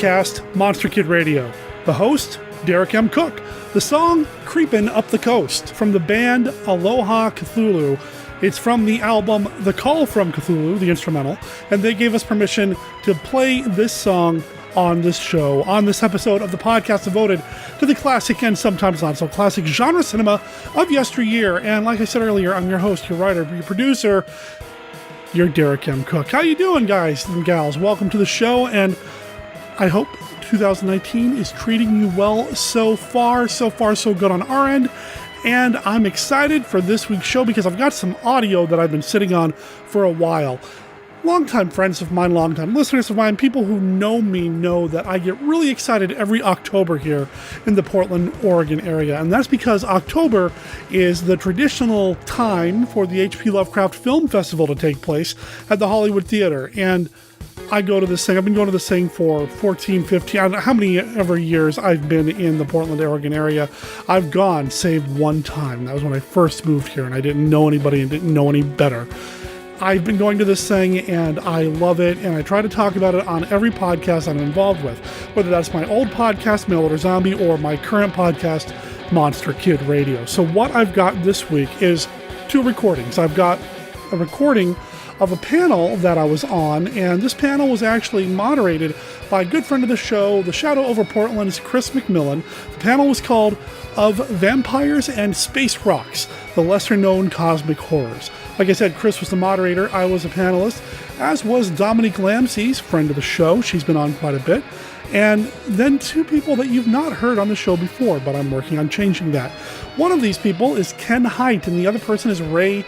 podcast, Monster Kid Radio. The host, Derek M. Cook. The song, Creepin Up The Coast, from the band Aloha Cthulu. It's from the album The Call FROM Cthulhu, the instrumental, and they gave us permission to play this song on this show, on this episode of the podcast devoted to the classic and sometimes not so classic genre cinema of yesteryear. And like I said earlier, I'm your host, your writer, your producer, your Derek M. Cook. How you doing, guys and gals? Welcome to the show, and I hope 2019 is treating you well so far. So good on our end. And I'm excited for this week's show because I've got some audio that I've been sitting on for a while. Longtime friends of mine, longtime listeners of mine, people who know me know that I get really excited every October here in the Portland, Oregon area. And that's because October is the traditional time for the H.P. Lovecraft Film Festival to take place at the Hollywood Theater. And I go to this thing. I've been going to this thing for 14, 15, I don't know how many ever years I've been in the Portland, Oregon area. I've gone, save one time. That was when I first moved here and I didn't know anybody and didn't know any better. I've been going to this thing and I love it, and I try to talk about it on every podcast I'm involved with, whether that's my old podcast, Mail Order Zombie, or my current podcast, Monster Kid Radio. So what I've got this week is two recordings. I've got a recording of a panel that I was on, and this panel was actually moderated by a good friend of the show, the Shadow over Portland's Chris McMillan. The panel was called Of Vampires and Space Rocks, the Lesser-Known Cosmic Horrors. Like I said, Chris was the moderator, I was a panelist, as was Dominique Lamssies, friend of the show. She's been on quite a bit. And then two people that you've not heard on the show before, but I'm working on changing that. One of these people is Ken Hite, and the other person is Ray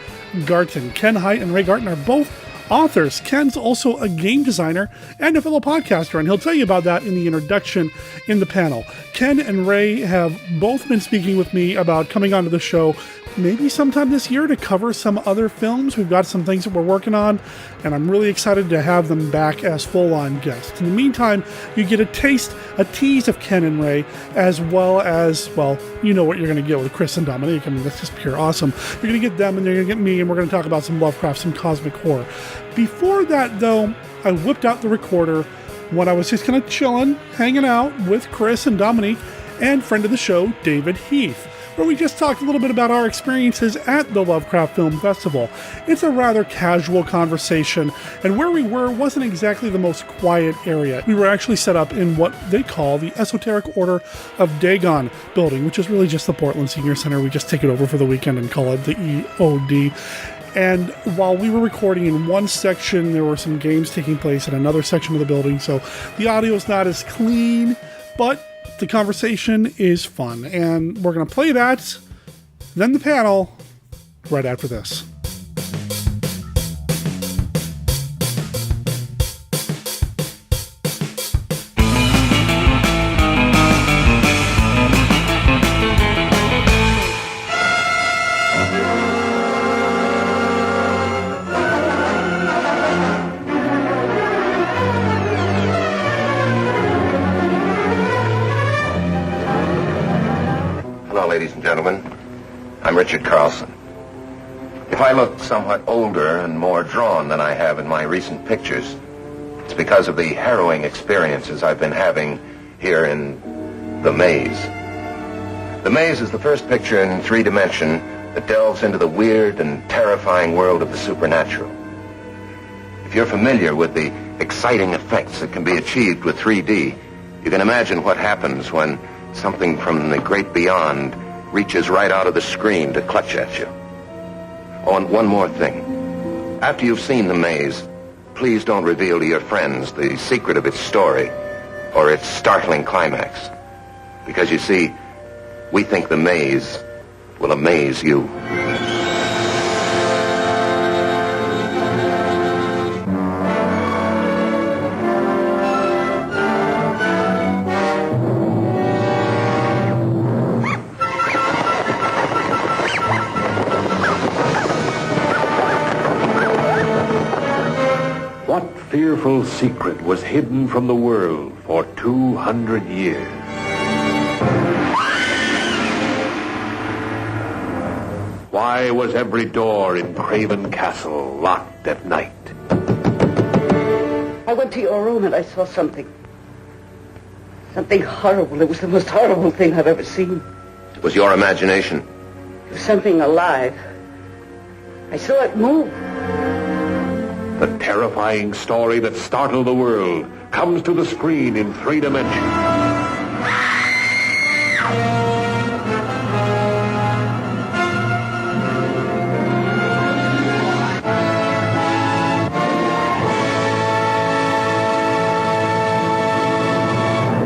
Garton. Ken Hite and Ray Garton are both authors. Ken's also a game designer and a fellow podcaster, and he'll tell you about that in the introduction in the panel. Ken and Ray have both been speaking with me about coming onto the show maybe sometime this year to cover some other films. We've got some things that we're working on, and I'm really excited to have them back as full-on guests. In the meantime, you get a tease of Ken and Ray, as well as, well, you know what you're going to get with Chris and Dominique. I mean, that's just pure awesome. You're going to get them, and you're going to get me, and we're going to talk about some Lovecraft, some cosmic horror. Before that, though, I whipped out the recorder when I was just kind of chilling, hanging out with Chris and Dominique and friend of the show, David Heath, where we just talked a little bit about our experiences at the Lovecraft Film Festival. It's a rather casual conversation, and where we were wasn't exactly the most quiet area. We were actually set up in what they call the Esoteric Order of Dagon building, which is really just the Portland Senior Center. We just take it over for the weekend and call it the EOD. And while we were recording in one section, there were some games taking place in another section of the building, so the audio is not as clean, but the conversation is fun, and we're going to play that, then the panel, right after this. Ladies and gentlemen, I'm Richard Carlson. If I look somewhat older and more drawn than I have in my recent pictures, it's because of the harrowing experiences I've been having here in The Maze. The Maze is the first picture in 3 dimension that delves into the weird and terrifying world of the supernatural. If you're familiar with the exciting effects that can be achieved with 3D, you can imagine what happens when something from the great beyond reaches right out of the screen to clutch at you. Oh, and one more thing. After you've seen The Maze, please don't reveal to your friends the secret of its story or its startling climax. Because you see, we think The Maze will amaze you. Fearful secret was hidden from the world for 200 years. Why was every door in Craven Castle locked at night? I went to your room and I saw something. Something horrible. It was the most horrible thing I've ever seen. It was your imagination. It was something alive. I saw it move. The terrifying story that startled the world comes to the screen in 3 dimensions.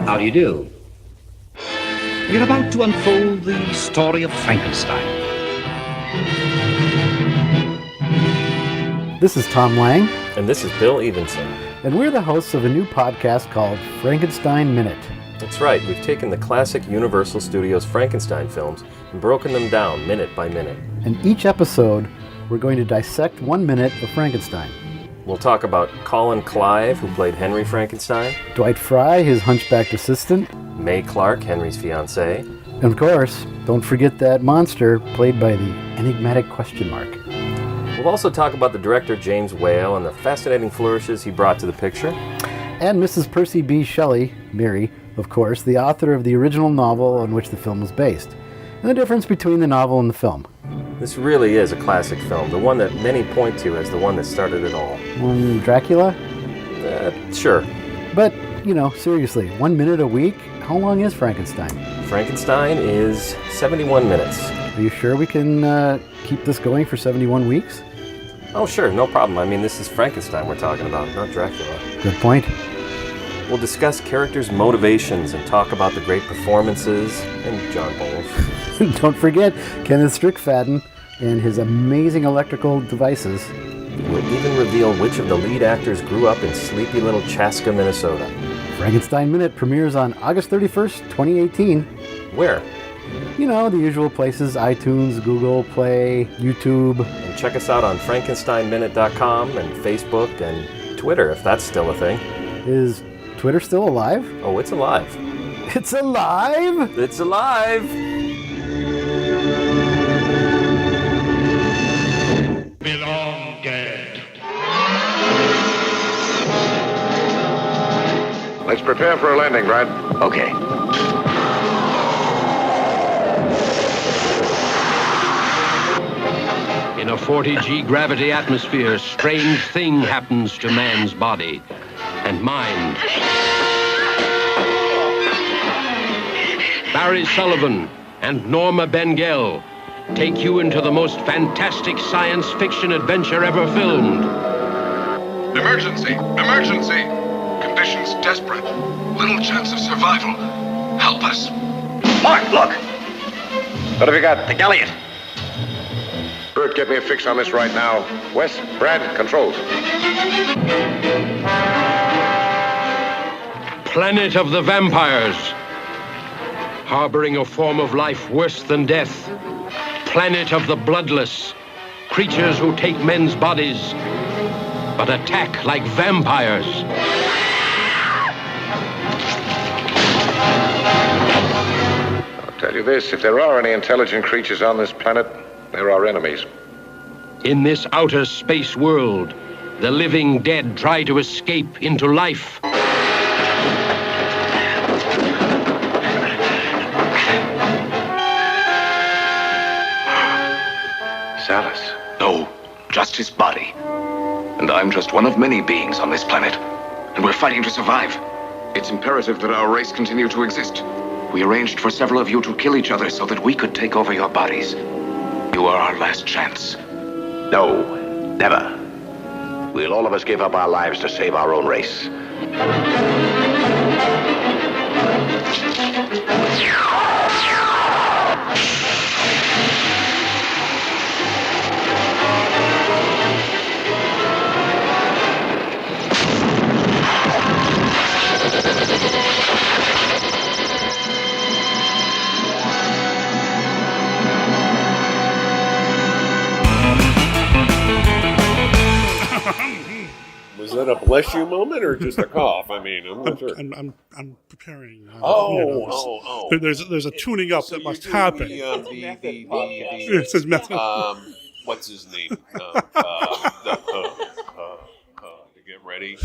How do you do? We're about to unfold the story of Frankenstein. This is Tom Lang. And this is Bill Evenson. And we're the hosts of a new podcast called Frankenstein Minute. That's right, we've taken the classic Universal Studios Frankenstein films and broken them down minute by minute. And each episode, we're going to dissect 1 minute of Frankenstein. We'll talk about Colin Clive, who played Henry Frankenstein, Dwight Fry, his hunchbacked assistant, May Clark, Henry's fiancée, and of course, don't forget that monster played by the enigmatic question mark. We'll also talk about the director James Whale and the fascinating flourishes he brought to the picture. And Mrs. Percy B. Shelley, Mary, of course, the author of the original novel on which the film was based, and the difference between the novel and the film. This really is a classic film, the one that many point to as the one that started it all. Dracula? Sure. But, seriously, 1 minute a week? How long is Frankenstein? Frankenstein is 71 minutes. Are you sure we can keep this going for 71 weeks? Oh, sure, no problem. I mean, this is Frankenstein we're talking about, not Dracula. Good point. We'll discuss characters' motivations and talk about the great performances and John Bowles. Don't forget Kenneth Strickfaden and his amazing electrical devices. We'll even reveal which of the lead actors grew up in sleepy little Chaska, Minnesota. Frankenstein Minute premieres on August 31st, 2018. Where? The usual places: iTunes, Google Play, YouTube. And check us out on FrankensteinMinute.com and Facebook and Twitter, if that's still a thing. Is Twitter still alive? Oh, it's alive. It's alive? It's alive! Belong dead. Let's prepare for a landing, Brad. Okay. In a 40G gravity atmosphere, strange thing happens to man's body and mind. Barry Sullivan and Norma Bengell take you into the most fantastic science fiction adventure ever filmed. Emergency! Emergency! Conditions desperate. Little chance of survival. Help us. Mark, look! What have you got? The Galliot. Bert, get me a fix on this right now. Wes, Brad, controls. Planet of the vampires. Harboring a form of life worse than death. Planet of the bloodless. Creatures who take men's bodies, but attack like vampires. I'll tell you this, if there are any intelligent creatures on this planet, they're our enemies. In this outer space world, the living dead try to escape into life. Alice. No, just his body. And I'm just one of many beings on this planet. And we're fighting to survive. It's imperative that our race continue to exist. We arranged for several of you to kill each other so that we could take over your bodies. You are our last chance. No, never. We'll all of us give up our lives to save our own race. Was that a bless you moment or just a cough? I mean, I'm not sure. I'm preparing. There's a tuning up that must happen. It says method. What's his name? To get ready.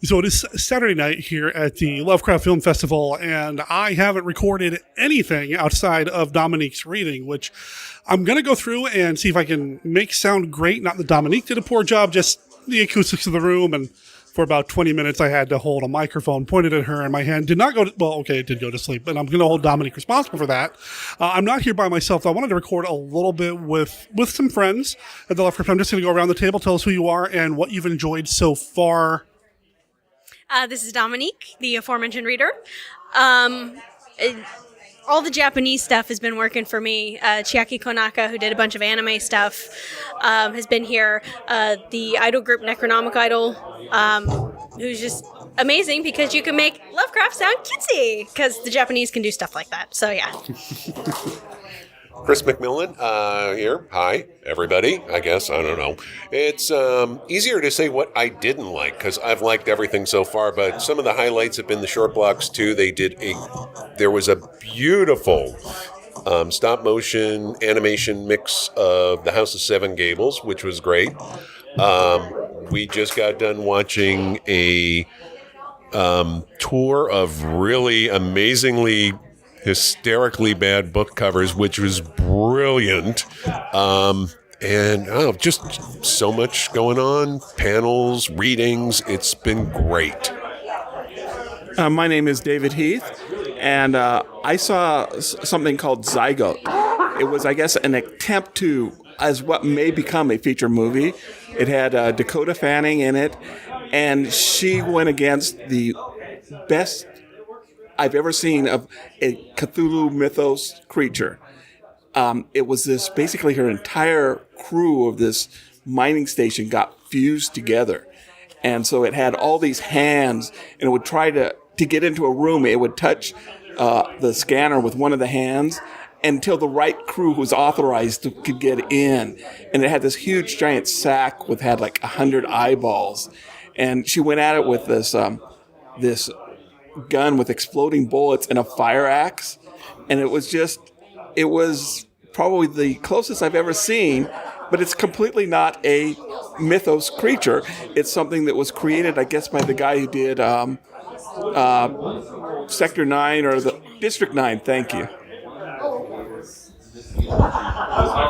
So it is Saturday night here at the Lovecraft Film Festival, and I haven't recorded anything outside of Dominique's reading, which I'm going to go through and see if I can make sound great. Not that Dominique did a poor job, just the acoustics of the room. And for about 20 minutes, I had to hold a microphone pointed at her, and my hand did not go to, well, okay, it did go to sleep, but I'm going to hold Dominique responsible for that. I'm not here by myself. I wanted to record a little bit with some friends at the Lovecraft. I'm just going to go around the table, tell us who you are and what you've enjoyed so far. This is Dominique, the aforementioned reader. All the Japanese stuff has been working for me. Chiaki Konaka, who did a bunch of anime stuff, has been here. The idol group Necronomic Idol, who's just amazing because you can make Lovecraft sound cutesy because the Japanese can do stuff like that. So, yeah. Chris McMillan here. Hi, everybody. I guess. I don't know. It's easier to say what I didn't like because I've liked everything so far, but some of the highlights have been the short blocks, too. There was a beautiful stop motion animation mix of The House of Seven Gables, which was great. We just got done watching a tour of really amazingly hysterically bad book covers, which was brilliant. And just so much going on. Panels, readings. It's been great. My name is David Heath, and I saw something called Zygote. It was, I guess, an attempt to, as what may become a feature movie. It had Dakota Fanning in it, and she went against the best I've ever seen of a Cthulhu mythos creature. It was this, basically her entire crew of this mining station got fused together. And so it had all these hands, and it would try to get into a room. It would touch the scanner with one of the hands until the right crew who was authorized could get in. And it had this huge giant sack had like 100 eyeballs. And she went at it with this gun with exploding bullets and a fire axe, and it was probably the closest I've ever seen, but it's completely not a mythos creature. It's something that was created, I guess, by the guy who did Sector 9 or the District 9. Thank you.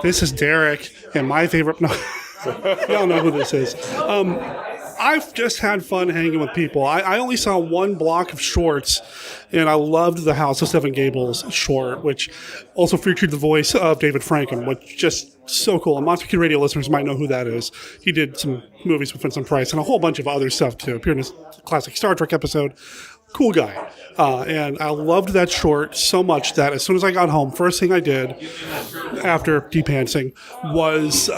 This is Derek, and my favorite... No, y'all know who this is. I've just had fun hanging with people. I only saw one block of shorts, and I loved the House of Seven Gables short, which also featured the voice of David Franken, which just so cool. And Monster Kid Radio listeners might know who that is. He did some movies with Vincent Price and a whole bunch of other stuff, too. Appeared in his classic Star Trek episode. Cool guy. And I loved that short so much that as soon as I got home, first thing I did after depantsing was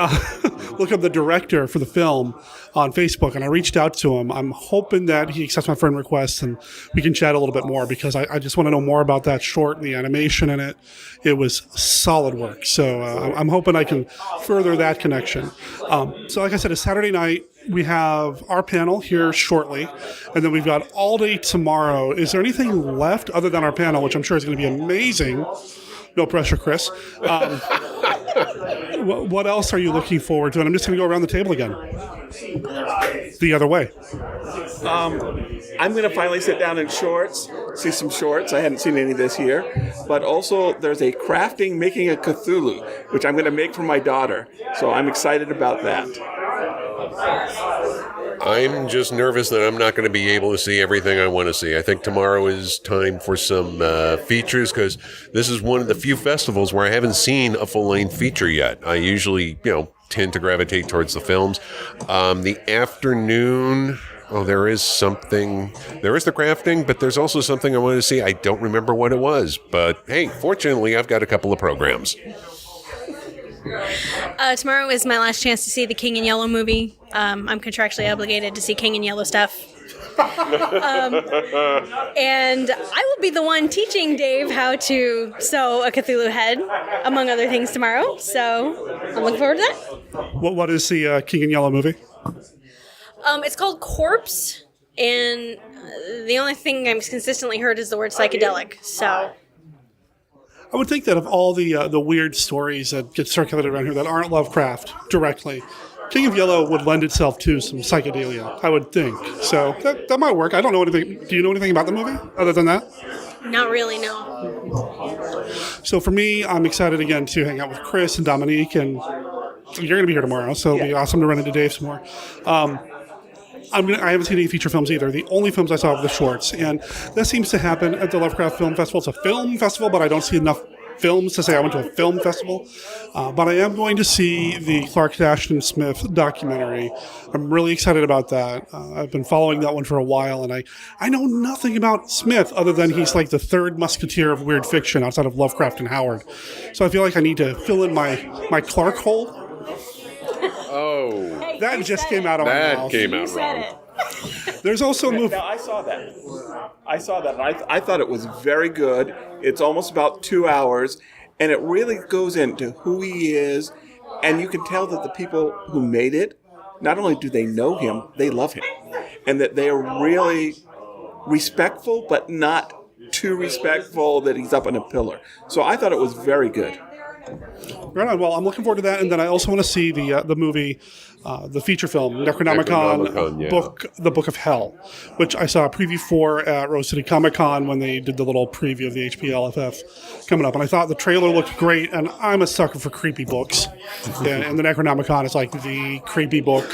look up the director for the film on Facebook, and I reached out to him. I'm hoping that he accepts my friend request and we can chat a little bit more because I just want to know more about that short and the animation in it. It was solid work. So I'm hoping I can further that connection. So like I said, it's Saturday night. We have our panel here shortly, and then we've got all day tomorrow. Is there anything left other than our panel, which I'm sure is going to be amazing? No pressure, Chris. What else are you looking forward to? And I'm just going to go around the table again. The other way. I'm going to finally sit down in shorts, see some shorts. I hadn't seen any this year. But also, there's a crafting making a Cthulhu, which I'm going to make for my daughter. So I'm excited about that. I'm just nervous that I'm not going to be able to see everything I want to see. I think tomorrow is time for some features because this is one of the few festivals where I haven't seen a full-length feature yet. I usually, tend to gravitate towards the films. The afternoon, there is the crafting, but there's also something I wanted to see. I don't remember what it was, but hey, fortunately, I've got a couple of programs. Tomorrow is my last chance to see the King in Yellow movie. I'm contractually obligated to see King in Yellow stuff. And I will be the one teaching Dave how to sew a Cthulhu head, among other things, tomorrow. So I'm looking forward to that. What is the King in Yellow movie? It's called Corpse, and the only thing I've consistently heard is the word psychedelic. So I would think that of all the weird stories that get circulated around here that aren't Lovecraft directly, King of Yellow would lend itself to some psychedelia, I would think. So that might work. I don't know anything. Do you know anything about the movie other than that? Not really, no. So for me, I'm excited again to hang out with Chris and Dominique, and you're going to be here tomorrow, so it'll be awesome to run into Dave some more. I haven't seen any feature films either. The only films I saw were the shorts, and that seems to happen at the Lovecraft Film Festival. It's a film festival, but I don't see enough films to say I went to a film festival. But I am going to see the Clark Ashton Smith documentary. I'm really excited about that. I've been following that one for a while, and I know nothing about Smith other than he's like the third musketeer of weird fiction outside of Lovecraft and Howard. So I feel like I need to fill in my Clark hole. Oh. Hey, that just came out of my mouth. That came out wrong. There's also a movie. Now, I saw that. And I thought it was very good. It's almost about 2 hours, and it really goes into who he is, and you can tell that the people who made it, not only do they know him, they love him, and that they are really respectful, but not too respectful that he's up on a pillar. So I thought it was very good. Right on. Well, I'm looking forward to that, and then I also want to see the movie, the feature film, Necronomicon, yeah. The Book of Hell, which I saw a preview for at Rose City Comic Con when they did the little preview of the HPLFF coming up, and I thought the trailer looked great, and I'm a sucker for creepy books, and the Necronomicon is like the creepy book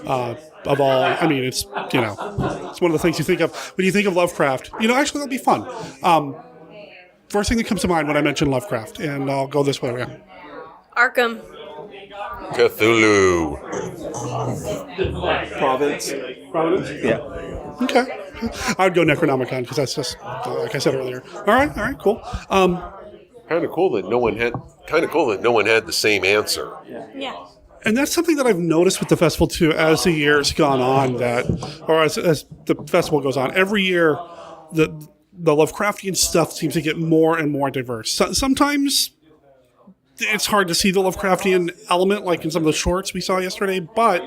of all. I mean, it's it's one of the things you think of when you think of Lovecraft. Actually, that'll be fun. First thing that comes to mind when I mention Lovecraft, and I'll go this way again. Arkham. Cthulhu. Providence? Yeah. Okay. I would go Necronomicon because that's just like I said earlier. All right, cool. Kind of cool that no one had the same answer. Yeah. And that's something that I've noticed with the festival too, as the year's gone on, as the festival goes on. Every year, the Lovecraftian stuff seems to get more and more diverse. Sometimes it's hard to see the Lovecraftian element, like in some of the shorts we saw yesterday, but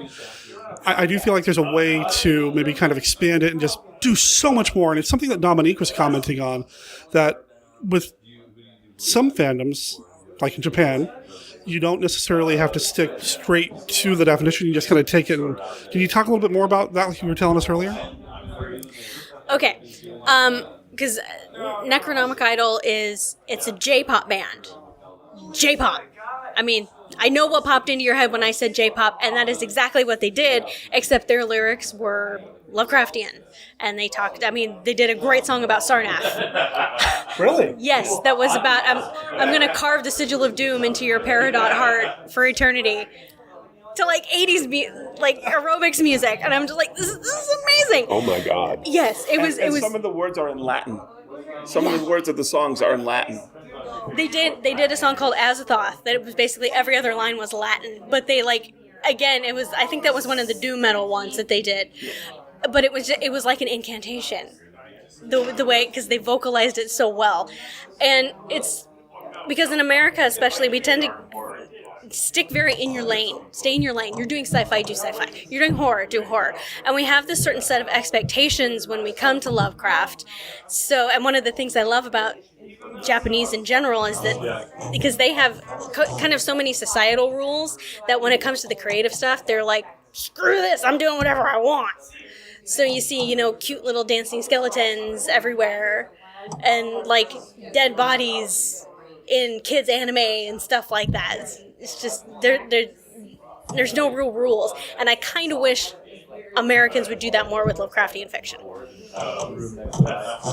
I do feel like there's a way to maybe kind of expand it and just do so much more. And it's something that Dominique was commenting on, that with some fandoms, like in Japan, you don't necessarily have to stick straight to the definition. You just kind of take it. And can you talk a little bit more about that, like you were telling us earlier? Okay. Because Necronomicon it's a J-pop band. J-pop. I mean, I know what popped into your head when I said J-pop, and that is exactly what they did, except their lyrics were Lovecraftian. And they did a great song about Sarnath. Really? Yes, that was about, I'm going to carve the sigil of doom into your peridot heart for eternity. To like 80s aerobics music, and I'm just like, this is amazing. Oh my God. Yes, it was. Some of the words are in Latin. Some of the words of the songs are in Latin. They did a song called Azathoth that it was basically every other line was Latin, but they I think that was one of the doom metal ones that they did, but it was like an incantation, the way, because they vocalized it so well, and it's because in America especially we tend to stick very in your lane. Stay in your lane. You're doing sci-fi, do sci-fi. You're doing horror, do horror. And we have this certain set of expectations when we come to Lovecraft. So, and one of the things I love about Japanese in general is that because they have kind of so many societal rules that when it comes to the creative stuff, they're like, screw this, I'm doing whatever I want. So you see, cute little dancing skeletons everywhere and like dead bodies in kids' anime and stuff like that. It's just there's no real rules, and I kind of wish Americans would do that more with Lovecraftian fiction.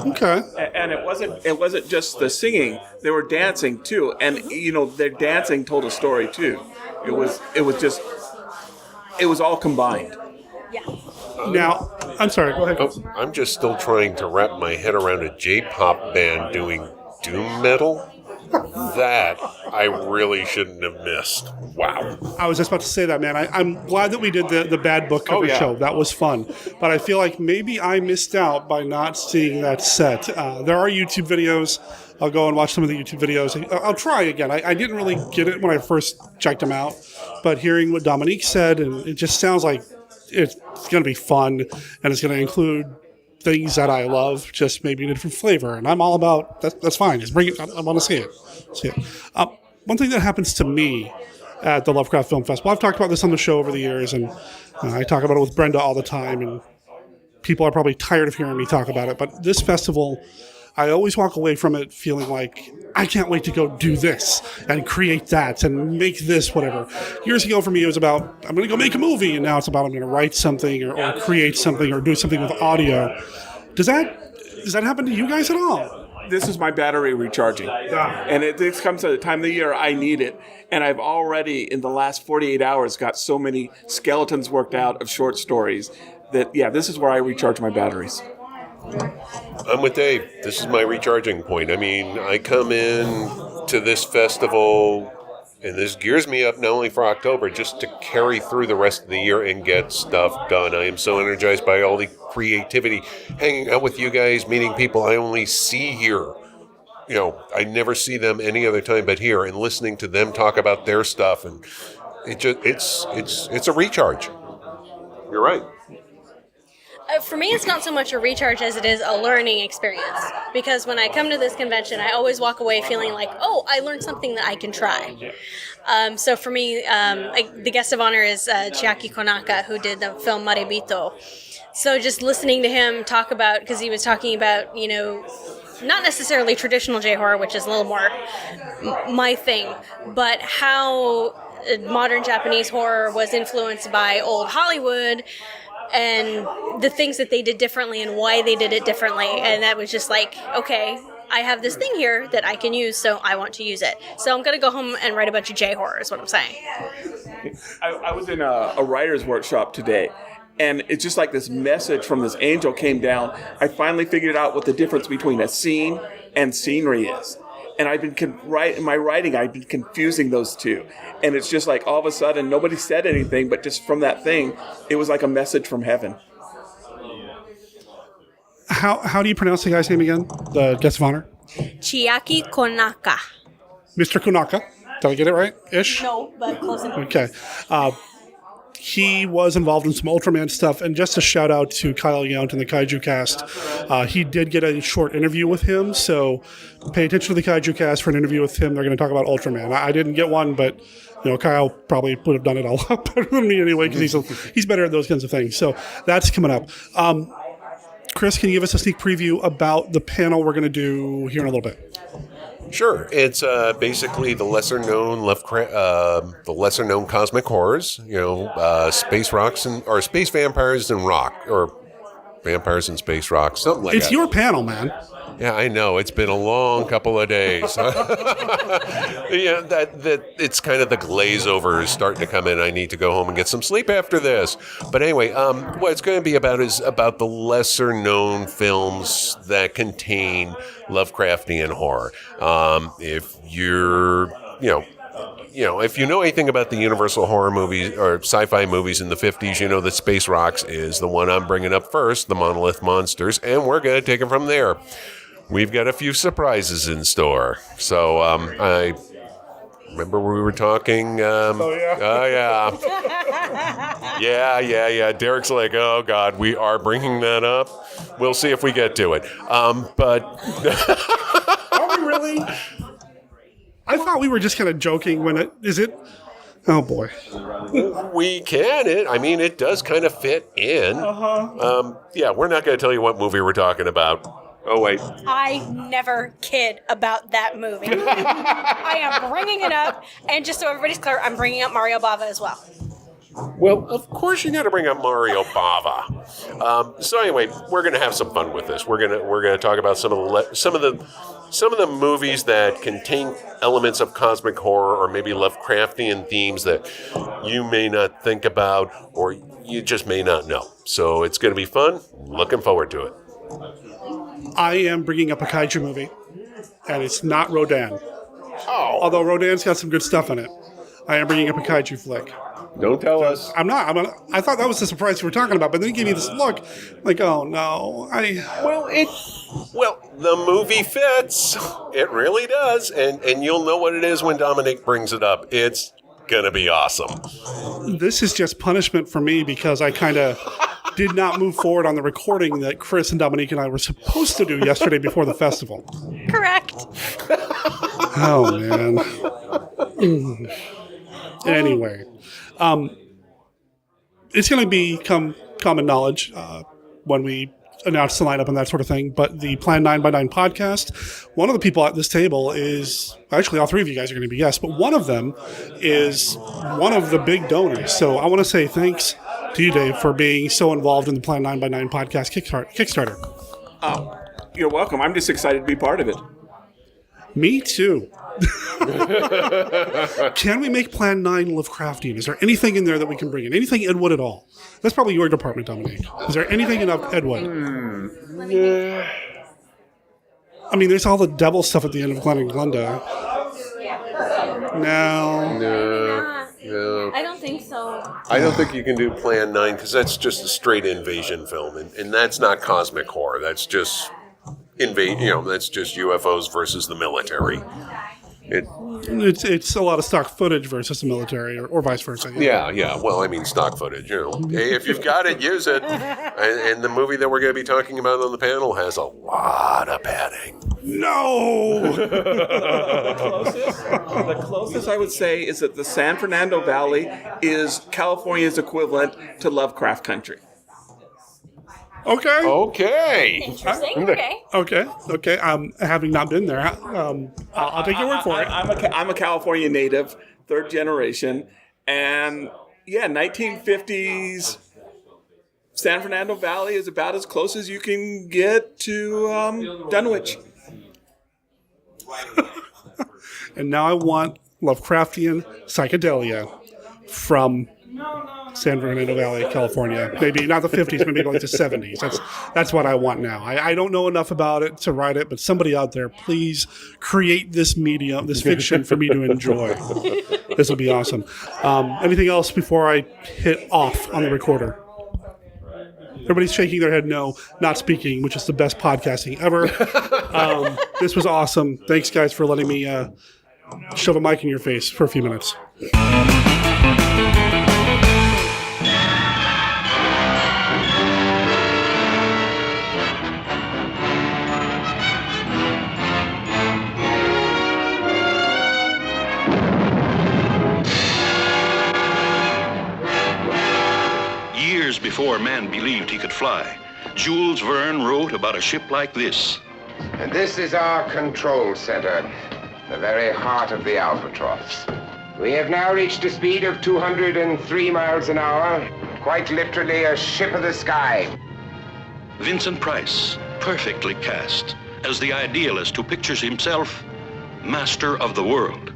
Okay. And it wasn't just the singing; they were dancing too, and their dancing told a story too. It was all combined. Yeah. Now, I'm sorry. Go ahead. Oh, I'm just still trying to wrap my head around a J-pop band doing doom metal. That I really shouldn't have missed. Wow. I was just about to say that, man. I'm glad that we did the bad book cover show. That was fun. But I feel like maybe I missed out by not seeing that set. There are YouTube videos. I'll go and watch some of the YouTube videos. I'll try again. I didn't really get it when I first checked them out. But hearing what Dominique said, and it just sounds like it's going to be fun. And it's going to include things that I love, just maybe in a different flavor, and I'm all about that. That's fine. Just bring it. I want to see it. One thing that happens to me at the Lovecraft Film Festival. I've talked about this on the show over the years, and I talk about it with Brenda all the time, and people are probably tired of hearing me talk about it. But this festival, I always walk away from it feeling like, I can't wait to go do this and create that and make this, whatever. Years ago for me, it was about, I'm going to go make a movie, and now it's about I'm going to write something or create something or do something with audio. Does that happen to you guys at all? This is my battery recharging. And this comes at a time of the year I need it. And I've already, in the last 48 hours, got so many skeletons worked out of short stories that, this is where I recharge my batteries. I'm with Dave. This is my recharging point. I mean, I come in to this festival, and this gears me up not only for October, just to carry through the rest of the year and get stuff done. I am so energized by all the creativity, hanging out with you guys, meeting people I only see here. You know, I never see them any other time but here, and listening to them talk about their stuff, and it's a recharge. You're right. For me, it's not so much a recharge as it is a learning experience. Because when I come to this convention, I always walk away feeling like, oh, I learned something that I can try. So for me, the guest of honor is Chiaki Konaka, who did the film Marebito. So just listening to him talk about, because he was talking about, not necessarily traditional J-horror, which is a little more my thing, but how modern Japanese horror was influenced by old Hollywood, and the things that they did differently and why they did it differently. And that was just like, okay, I have this thing here that I can use, so I want to use it. So I'm going to go home and write a bunch of J-horror is what I'm saying. I was in a writer's workshop today, and it's just like this message from this angel came down. I finally figured out what the difference between a scene and scenery is. And I've been in my writing, I've been confusing those two. And it's just like all of a sudden, nobody said anything, but just from that thing, it was like a message from heaven. How do you pronounce the guy's name again? The guest of honor? Chiaki Konaka. Mr. Konaka. Did I get it right? Ish? No, but close enough. Okay. He was involved in some Ultraman stuff, and just a shout out to Kyle Yount and the Kaiju Cast. He did get a short interview with him, so pay attention to the Kaiju Cast for an interview with him. They're going to talk about Ultraman. I didn't get one, but Kyle probably would have done it a lot better than me anyway, because he's better at those kinds of things. So that's coming up. Chris, can you give us a sneak preview about the panel we're going to do here in a little bit? Sure. It's basically the lesser-known the lesser-known cosmic horrors. Space rocks or space vampires and rock, or vampires and space rocks, something like that. It's your panel, man. Yeah, I know. It's been a long couple of days. that it's kind of the glaze over is starting to come in. I need to go home and get some sleep after this. But anyway, what it's going to be about is about the lesser-known films that contain Lovecraftian horror. If you're, if you know anything about the Universal horror movies or sci-fi movies in the 50s, you know that Space Rocks is the one I'm bringing up first, the Monolith Monsters, and we're going to take it from there. We've got a few surprises in store. So I remember we were talking. Oh, yeah. Yeah. Derek's like, oh, God, we are bringing that up. We'll see if we get to it. But are we really? I thought we were just kind of joking when is it? Oh, boy. We can. It does kind of fit in. We're not going to tell you what movie we're talking about. Oh, wait. I never kid about that movie. I am bringing it up, and just so everybody's clear, I'm bringing up Mario Bava as well. Well, of course you got to bring up Mario Bava. So anyway, we're going to have some fun with this. We're going to talk about some of the movies that contain elements of cosmic horror or maybe Lovecraftian themes that you may not think about or you just may not know. So it's going to be fun. Looking forward to it. I am bringing up a kaiju movie, and it's not Rodan. Oh. Although Rodan's got some good stuff in it. I am bringing up a kaiju flick. Don't tell us. I'm not. I thought that was the surprise you were talking about, but then you gave me this look, like, oh no. Well, the movie fits. It really does, and you'll know what it is when Dominique brings it up. It's gonna be awesome. This is just punishment for me because I kind of did not move forward on the recording that Chris and Dominique and I were supposed to do yesterday before the festival. Correct. Oh man. in any way. It's going to become common knowledge when we announce the lineup and that sort of thing. But the Plan 9x9 podcast, one of the people at this table is, actually all three of you guys are going to be guests, but one of them is one of the big donors. So I want to say thanks to you, Dave, for being so involved in the Plan 9x9 podcast Kickstarter. Oh, you're welcome. I'm just excited to be part of it. Me too. Can we make Plan 9 Lovecraftian? Is there anything in there that we can bring in? Anything Ed Wood at all? That's probably your department, Dominique. Is there anything in Ed Wood? Yeah. I mean, there's all the devil stuff at the end of Glen and Glenda. No. I don't think so. I don't think you can do Plan 9 because that's just a straight invasion film, and that's not cosmic horror. That's just that's just UFOs versus the military. It's a lot of stock footage versus the military, or vice versa. Yeah. Well, I mean, stock footage. Hey, if you've got it, use it. And the movie that we're going to be talking about on the panel has a lot of padding. No. The closest I would say is that the San Fernando Valley is California's equivalent to Lovecraft Country. Okay. Interesting. Okay. Having not been there, I'll take your word for it. I'm a California native, third generation, and 1950s San Fernando Valley is about as close as you can get to Dunwich. And now I want Lovecraftian psychedelia from San Fernando Valley, California. Maybe not the 50s, maybe like the 70s. That's what I want now. I don't know enough about it to write it, but somebody out there, please create this medium, this fiction for me to enjoy. This will be awesome. Anything else before I hit off on the recorder? Everybody's shaking their head no, not speaking, which is the best podcasting ever. This was awesome. Thanks, guys, for letting me shove a mic in your face for a few minutes. Years before man believed he could fly, Jules Verne wrote about a ship like this. And this is our control center, the very heart of the Albatross. We have now reached a speed of 203 miles an hour, quite literally a ship of the sky. Vincent Price, perfectly cast as the idealist who pictures himself master of the world.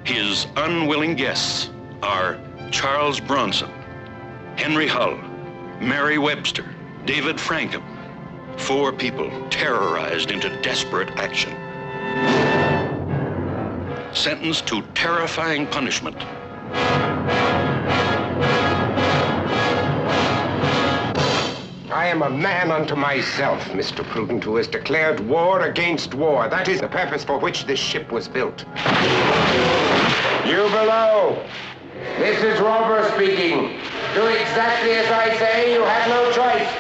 His unwilling guests are Charles Bronson, Henry Hull, Mary Webster, David Frankham. 4 people terrorized into desperate action. Sentenced to terrifying punishment. I am a man unto myself, Mr. Prudent, who has declared war against war. That is the purpose for which this ship was built. You below, this is Rover speaking. Do exactly as I say, you have no choice.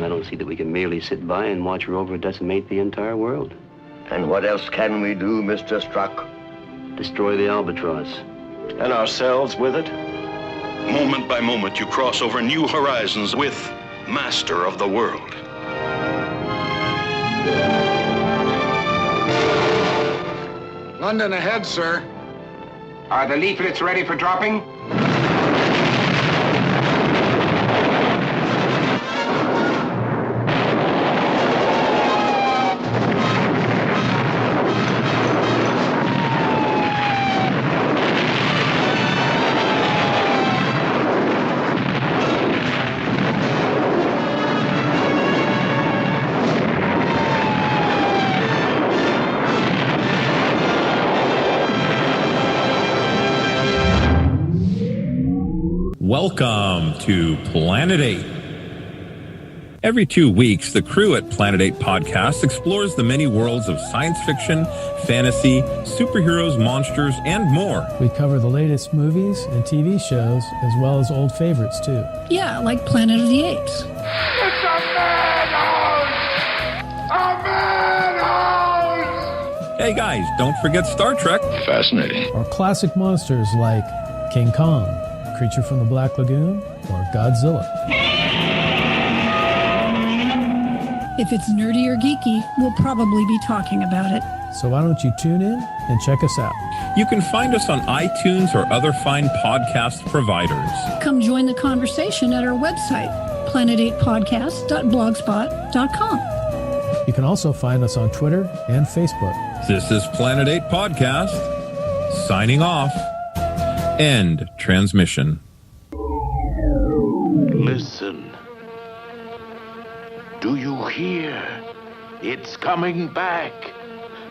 I don't see that we can merely sit by and watch Rover decimate the entire world. And what else can we do, Mr. Struck? Destroy the Albatross. And ourselves with it? Moment by moment, you cross over new horizons with Master of the World. London ahead, sir. Are the leaflets ready for dropping? Welcome to Planet 8. Every 2 weeks, the crew at Planet 8 Podcast explores the many worlds of science fiction, fantasy, superheroes, monsters, and more. We cover the latest movies and TV shows, as well as old favorites, too. Yeah, like Planet of the Apes. It's a madhouse! A madhouse! Hey guys, don't forget Star Trek. Fascinating. Or classic monsters like King Kong, Creature from the Black Lagoon, or Godzilla. If it's nerdy or geeky, we'll probably be talking about it. So why don't you tune in and check us out? You can find us on iTunes or other fine podcast providers. Come join the conversation at our website, planet8podcast.blogspot.com. You can also find us on Twitter and Facebook. This is Planet 8 Podcast, signing off. End transmission. Listen. Do you hear? It's coming back,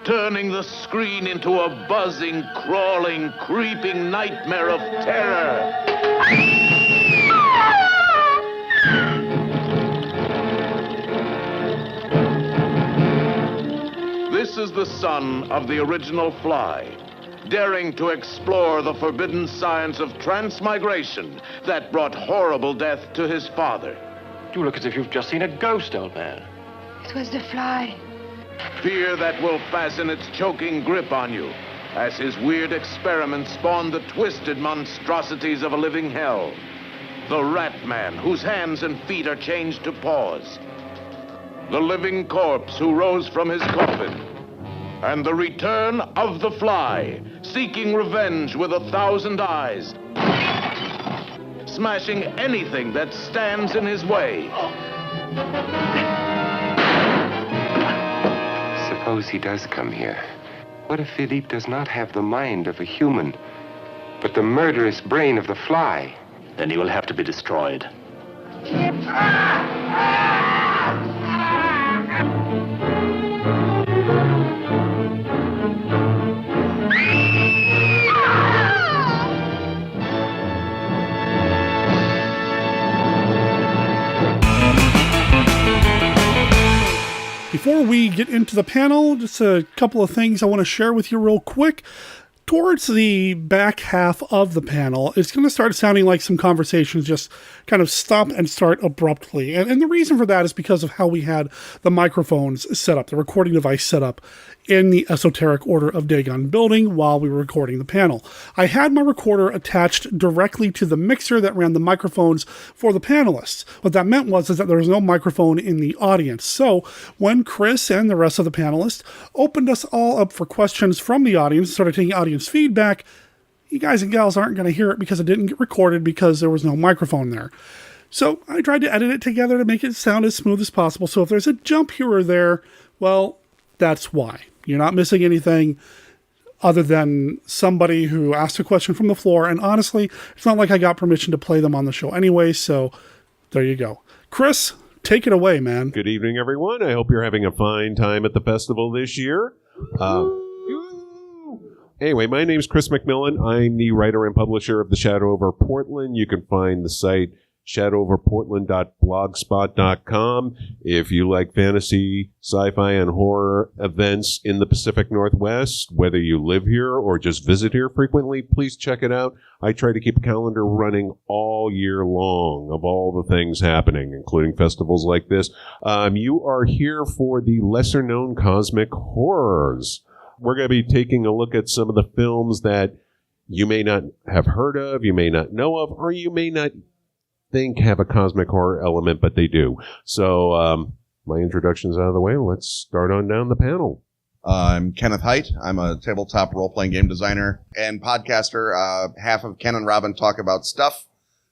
turning the screen into a buzzing, crawling, creeping nightmare of terror. This is the son of the original Fly, daring to explore the forbidden science of transmigration that brought horrible death to his father. You look as if you've just seen a ghost, old man. It was the Fly. Fear that will fasten its choking grip on you, as his weird experiments spawn the twisted monstrosities of a living hell. The Rat Man, whose hands and feet are changed to paws. The living corpse who rose from his coffin. And the return of the Fly, seeking revenge with 1,000 eyes. Smashing anything that stands in his way. Suppose he does come here. What if Philippe does not have the mind of a human, but the murderous brain of the Fly? Then he will have to be destroyed. Before we get into the panel, just a couple of things I want to share with you real quick. Towards the back half of the panel, it's going to start sounding like some conversations just kind of stop and start abruptly. And the reason for that is because of how we had the microphones set up, the recording device set up in the Esoteric Order of Dagon building while we were recording the panel. I had my recorder attached directly to the mixer that ran the microphones for the panelists. What that meant was that there was no microphone in the audience. So when Chris and the rest of the panelists opened us all up for questions from the audience, started taking audience feedback, you guys and gals aren't going to hear it because it didn't get recorded because there was no microphone there. So I tried to edit it together to make it sound as smooth as possible. So if there's a jump here or there, well, that's why. You're not missing anything other than somebody who asked a question from the floor. And honestly, it's not like I got permission to play them on the show anyway. So there you go. Chris, take it away, man. Good evening, everyone. I hope you're having a fine time at the festival this year. Anyway, my name's Chris McMillan. I'm the writer and publisher of The Shadow Over Portland. You can find the site shadowoverportland.blogspot.com. If you like fantasy, sci-fi, and horror events in the Pacific Northwest, whether you live here or just visit here frequently, please check it out. I try to keep a calendar running all year long of all the things happening, including festivals like this. You are here for the lesser-known cosmic horrors. We're going to be taking a look at some of the films that you may not have heard of, you may not know of, or you may not think have a cosmic horror element, but they do. So my introduction's out of the way. Let's start on down the panel. I'm Kenneth Hite. I'm a tabletop role-playing game designer and podcaster. Half of Ken and Robin Talk About Stuff.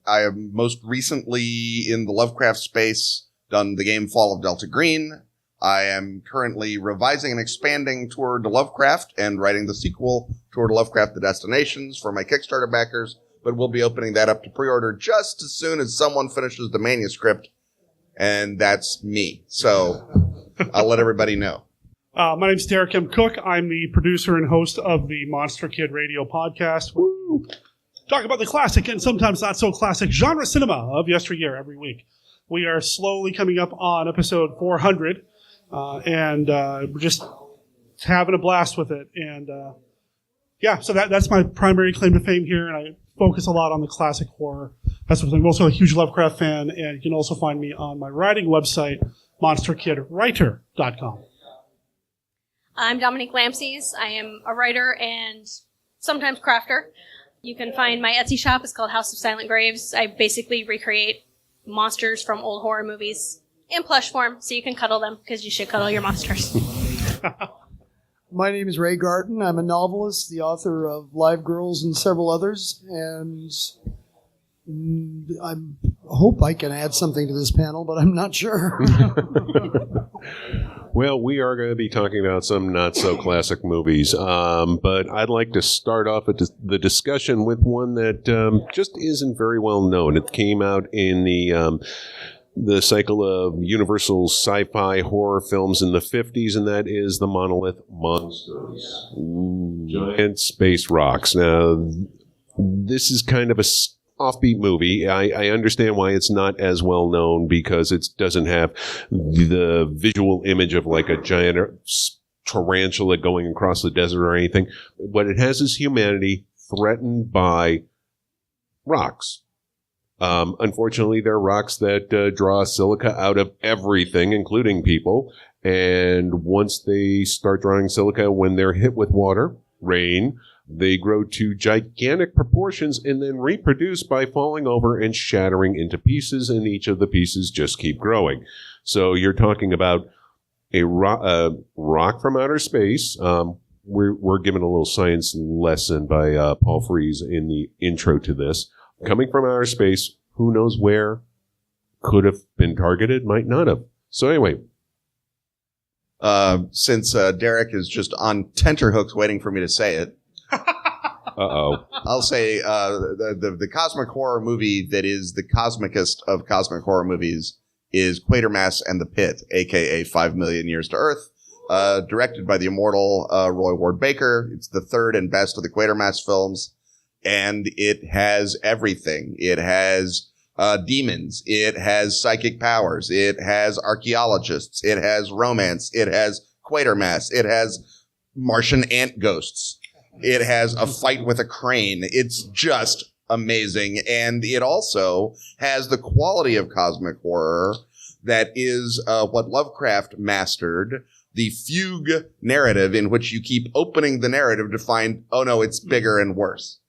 I have most recently in the Lovecraft space done the game Fall of Delta Green. I am currently revising and expanding Tour de Lovecraft and writing the sequel, Tour de Lovecraft: The Destinations, for my Kickstarter backers, but we'll be opening that up to pre-order just as soon as someone finishes the manuscript, and that's me. So I'll let everybody know. My name's Derek M. Cook. I'm the producer and host of the Monster Kid Radio podcast. Woo! Talk about the classic and sometimes not so classic genre cinema of yesteryear every week. We are slowly coming up on episode 400, and we're just having a blast with it. And so that's my primary claim to fame here, and I focus a lot on the classic horror. That's what I'm also a huge Lovecraft fan, and you can also find me on my writing website, monsterkidwriter.com. I'm Dominique Lamssies. I am a writer and sometimes crafter. You can find my Etsy shop. It's called House of Silent Graves. I basically recreate monsters from old horror movies in plush form, so you can cuddle them, because you should cuddle your monsters. My name is Ray Garton. I'm a novelist, the author of Live Girls and several others, and I hope I can add something to this panel, but I'm not sure. Well, we are going to be talking about some not-so-classic movies, but I'd like to start off the discussion with one that just isn't very well known. It came out in the cycle of Universal sci-fi horror films in the 50s, and that is the monolith monsters. Giant space rocks. Now, this is kind of a offbeat movie. I understand why it's not as well known, because it doesn't have the visual image of like a giant tarantula going across the desert or anything. What it has is humanity threatened by rocks. Unfortunately, they're rocks that draw silica out of everything, including people. And once they start drawing silica, when they're hit with water, rain, they grow to gigantic proportions and then reproduce by falling over and shattering into pieces, and each of the pieces just keep growing. So you're talking about a rock from outer space. We're given a little science lesson by Paul Frees in the intro to this. Coming from outer space, who knows where, could have been targeted, might not have. So anyway. Since Derek is just on tenterhooks waiting for me to say it, uh-oh. I'll say the cosmic horror movie that is the cosmicest of cosmic horror movies is Quatermass and the Pit, a.k.a. 5 Million Years to Earth, directed by the immortal Roy Ward Baker. It's the third and best of the Quatermass films, and it has everything. It has demons. It has psychic powers. It has archaeologists. It has romance. It has Quatermass. It has Martian ant ghosts. It has a fight with a crane. It's just amazing. And it also has the quality of cosmic horror that is what Lovecraft mastered, the fugue narrative in which you keep opening the narrative to find, oh no, it's bigger and worse.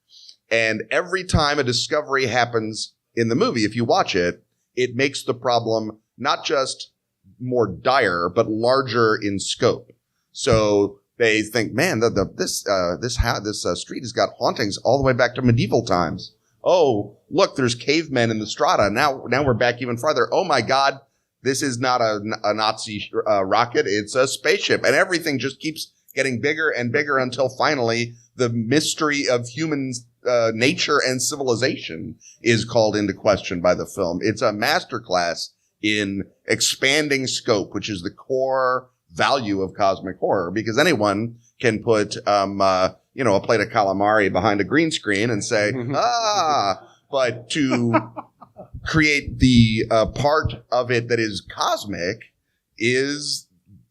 And every time a discovery happens in the movie, if you watch it, it makes the problem not just more dire, but larger in scope. So they think, man, this street has got hauntings all the way back to medieval times. Oh, look, there's cavemen in the strata. Now we're back even farther. Oh my God, this is not a Nazi rocket. It's a spaceship. And everything just keeps getting bigger and bigger until finally the mystery of humans' nature and civilization is called into question by the film. It's a masterclass in expanding scope, which is the core value of cosmic horror, because anyone can put, a plate of calamari behind a green screen and say, but to create the part of it that is cosmic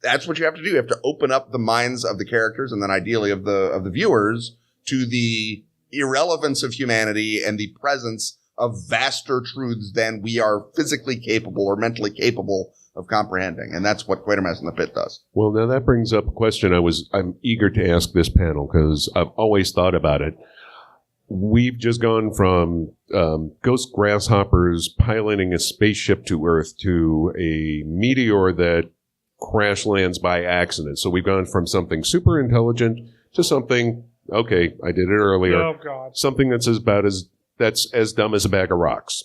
that's what you have to do. You have to open up the minds of the characters and then ideally of the viewers to the irrelevance of humanity and the presence of vaster truths than we are physically capable or mentally capable of comprehending. And that's what Quatermass and the Pit does. Well, now that brings up a question I'm eager to ask this panel, because I've always thought about it. We've just gone from ghost grasshoppers piloting a spaceship to Earth to a meteor that crash lands by accident. So we've gone from something super intelligent to something, okay, I did it earlier. Oh, God. Something that's as dumb as a bag of rocks.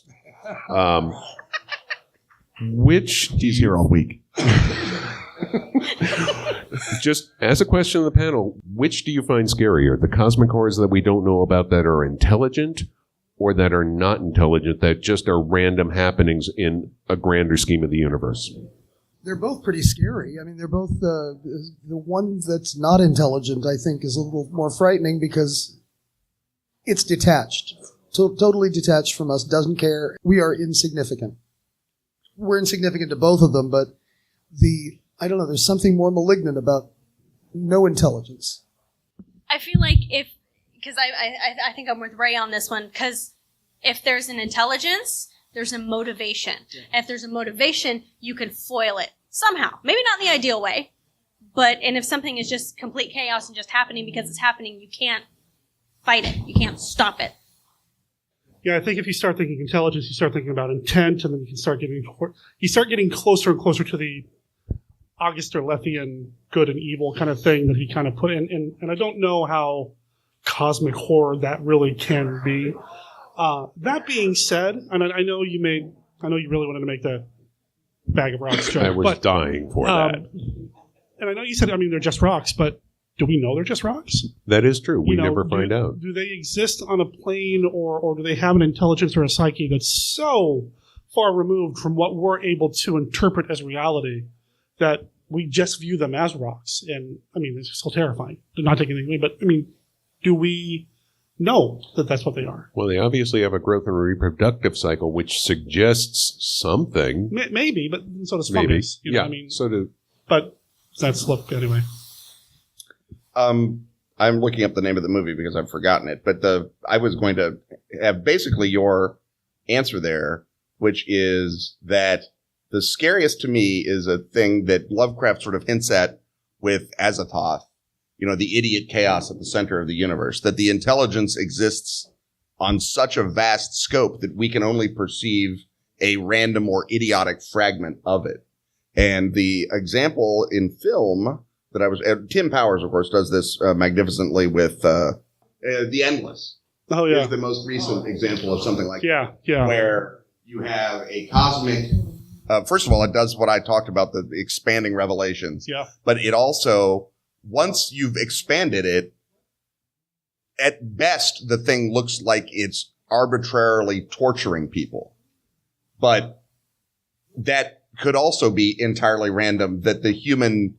Which he's here all week. Just as a question of the panel, which do you find scarier? The cosmic horrors that we don't know about that are intelligent, or that are not intelligent, that just are random happenings in a grander scheme of the universe? They're both pretty scary. I mean, they're both the one that's not intelligent, I think, is a little more frightening because it's detached, totally detached from us, doesn't care. We are insignificant. we're insignificant to both of them, but I don't know, there's something more malignant about no intelligence. I feel like because I think I'm with Ray on this one, because if there's an intelligence, there's a motivation. Yeah. And if there's a motivation, you can foil it somehow. Maybe not in the ideal way, and if something is just complete chaos and just happening because it's happening, you can't fight it. You can't stop it. Yeah, I think if you start thinking intelligence, you start thinking about intent, and then you can start getting closer and closer to the Auguster-Lethian good and evil kind of thing that he kind of put in. And I don't know how cosmic horror that really can be. That being said, and I know you really wanted to make the bag of rocks joke. I was dying for that. And I know you said, they're just rocks, but do we know they're just rocks? That is true. We never find out. Do they exist on a plane, or do they have an intelligence or a psyche that's so far removed from what we're able to interpret as reality that we just view them as rocks? And, it's still terrifying. They're not taking anything away, but, do we know that that's what they are? Well, they obviously have a growth and reproductive cycle, which suggests something. Maybe, but so does fungus. So do... But anyway. I'm looking up the name of the movie because I've forgotten it, but I was going to have basically your answer there, which is that the scariest to me is a thing that Lovecraft sort of hints at with Azathoth, the idiot chaos at the center of the universe, that the intelligence exists on such a vast scope that we can only perceive a random or idiotic fragment of it. And the example in film that Tim Powers, of course, does this magnificently with The Endless. Oh, yeah. Is the most recent example of something like that. Yeah. Where you have a cosmic... first of all, it does what I talked about, the expanding revelations. Yeah. But it also, once you've expanded it, at best, the thing looks like it's arbitrarily torturing people. But that could also be entirely random, that the human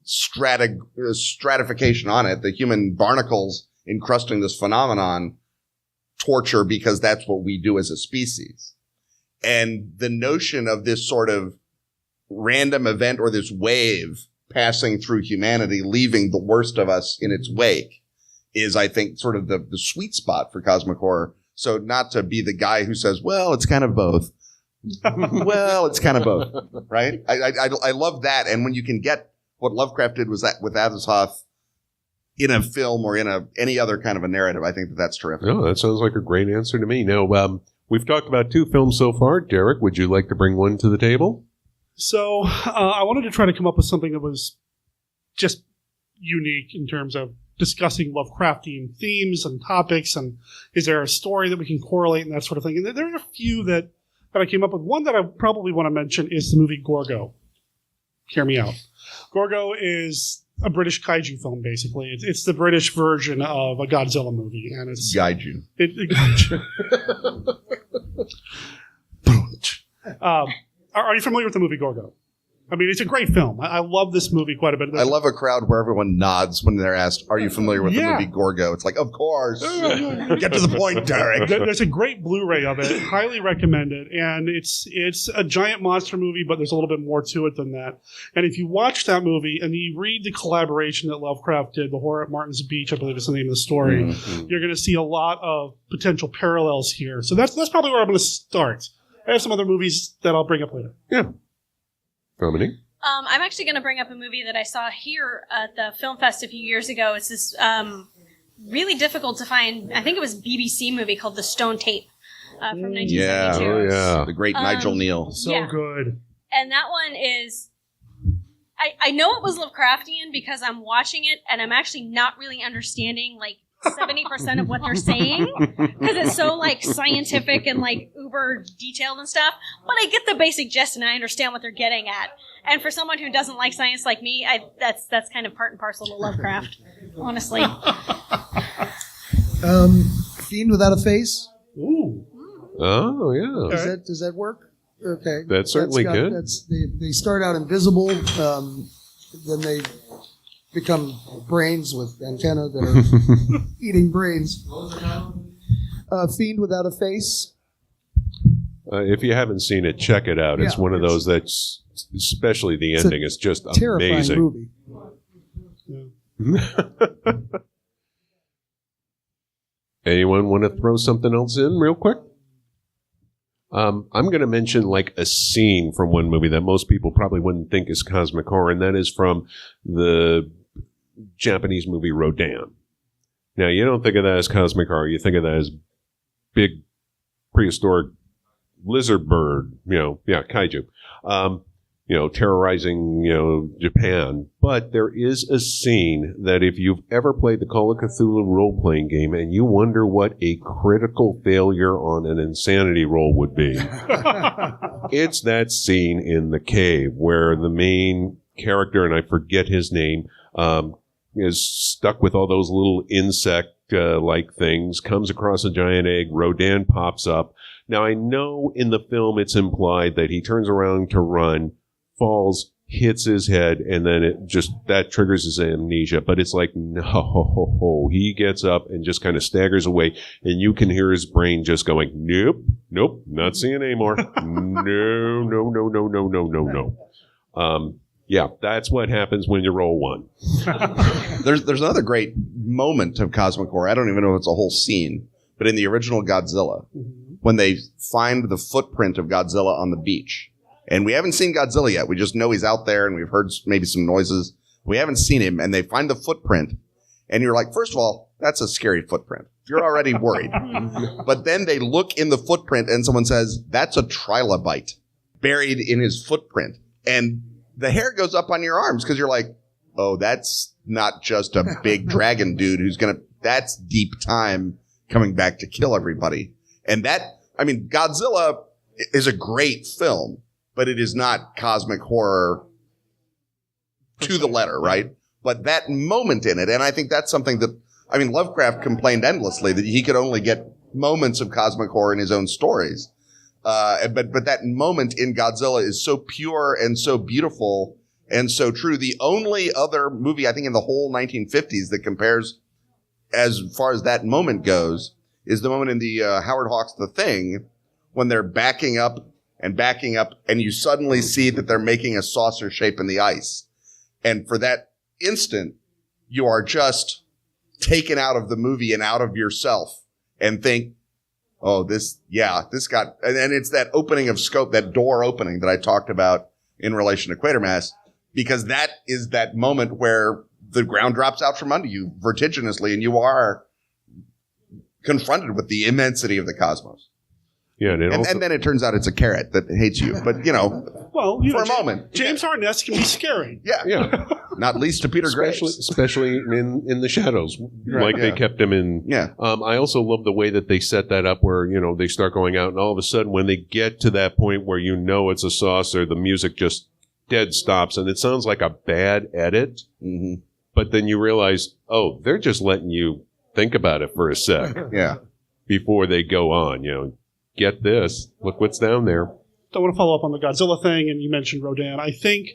stratification on it, the human barnacles encrusting this phenomenon, torture because that's what we do as a species. And the notion of this sort of random event or this wave passing through humanity, leaving the worst of us in its wake, is, I think, sort of the sweet spot for cosmic horror. So not to be the guy who says, well, it's kind of both. Well, it's kind of both, right? I love that. And when you can get what Lovecraft did was that with Azathoth in a film or in any other kind of a narrative, I think that's terrific. Oh, that sounds like a great answer to me. Now, we've talked about 2 films so far. Derek, would you like to bring one to the table? So I wanted to try to come up with something that was just unique in terms of discussing Lovecraftian themes and topics, and is there a story that we can correlate and that sort of thing. And there are a few that I came up with. One that I probably want to mention is the movie Gorgo. Hear me out. Gorgo is a British kaiju film, basically. It's the British version of a Godzilla movie, and it's Gaiju. Are you familiar with the movie Gorgo? It's a great film. I love this movie quite a bit. I love a crowd where everyone nods when they're asked, are you familiar with the movie Gorgo? It's like, of course. Get to the point, Derek. There's a great Blu-ray of it. Highly recommended. And it's a giant monster movie, but there's a little bit more to it than that. And if you watch that movie and you read the collaboration that Lovecraft did, The Horror at Martin's Beach, I believe is the name of the story, you're going to see a lot of potential parallels here. So that's probably where I'm going to start. I have some other movies that I'll bring up later. Yeah. Dominique? I'm actually going to bring up a movie that I saw here at the Film Fest a few years ago. It's this really difficult to find, I think it was a BBC movie called The Stone Tape from 1972. Yeah. The great Nigel Neal. So good. And that one is, I know it was Lovecraftian because I'm watching it and I'm actually not really understanding 70% of what they're saying because it's so scientific and uber detailed and stuff, but I get the basic gist and I understand what they're getting at. And for someone who doesn't like science like me, that's kind of part and parcel to Lovecraft, honestly. Fiend Without a Face. Ooh. Oh yeah. Does that work? Okay. That's certainly good. They start out invisible, then they become brains with antennae that are eating brains. Fiend Without a Face. If you haven't seen it, check it out. It's one of those that's, especially the ending, is just amazing. Movie. Anyone want to throw something else in real quick? I'm going to mention like a scene from one movie that most people probably wouldn't think is cosmic horror, and that is from the Japanese movie Rodan. Now, you don't think of that as cosmic horror. You think of that as big prehistoric lizard bird, kaiju, terrorizing, Japan. But there is a scene that if you've ever played the Call of Cthulhu role-playing game and you wonder what a critical failure on an insanity roll would be, it's that scene in the cave where the main character, and I forget his name, is stuck with all those little insect-like things, comes across a giant egg, Rodan pops up. Now, I know in the film it's implied that he turns around to run, falls, hits his head, and then that triggers his amnesia. But it's like, no, he gets up and just kind of staggers away, and you can hear his brain just going, nope, not seeing anymore. No. Yeah, that's what happens when you roll one. There's another great moment of cosmic horror. I don't even know if it's a whole scene, but in the original Godzilla, when they find the footprint of Godzilla on the beach, and we haven't seen Godzilla yet. We just know he's out there, and we've heard maybe some noises. We haven't seen him, and they find the footprint, and you're like, first of all, that's a scary footprint. You're already worried. But then they look in the footprint, and someone says, that's a trilobite buried in his footprint. And the hair goes up on your arms because you're like, oh, that's not just a big dragon dude that's deep time coming back to kill everybody. And Godzilla is a great film, but it is not cosmic horror to the letter, right? But that moment in it, and I think that's something that, Lovecraft complained endlessly that he could only get moments of cosmic horror in his own stories. But that moment in Godzilla is so pure and so beautiful and so true. The only other movie, I think, in the whole 1950s that compares as far as that moment goes is the moment in the Howard Hawks' The Thing when they're backing up, and you suddenly see that they're making a saucer shape in the ice. And for that instant, you are just taken out of the movie and out of yourself and think, oh, this got, and it's that opening of scope, that door opening that I talked about in relation to Quatermass, because that is that moment where the ground drops out from under you vertiginously and you are confronted with the immensity of the cosmos. Yeah, and then it turns out it's a carrot that hates you. But, for a moment. James Hartnett can be scary. Yeah. Not least to Peter Graves. Especially in the shadows, they kept him in. Yeah. I also love the way that they set that up where, they start going out, and all of a sudden when they get to that point where it's a saucer, the music just dead stops, and it sounds like a bad edit. Mm-hmm. But then you realize, oh, they're just letting you think about it for a sec. Yeah. Before they go on, get this. Look what's down there. I want to follow up on the Godzilla thing, and you mentioned Rodan. I think,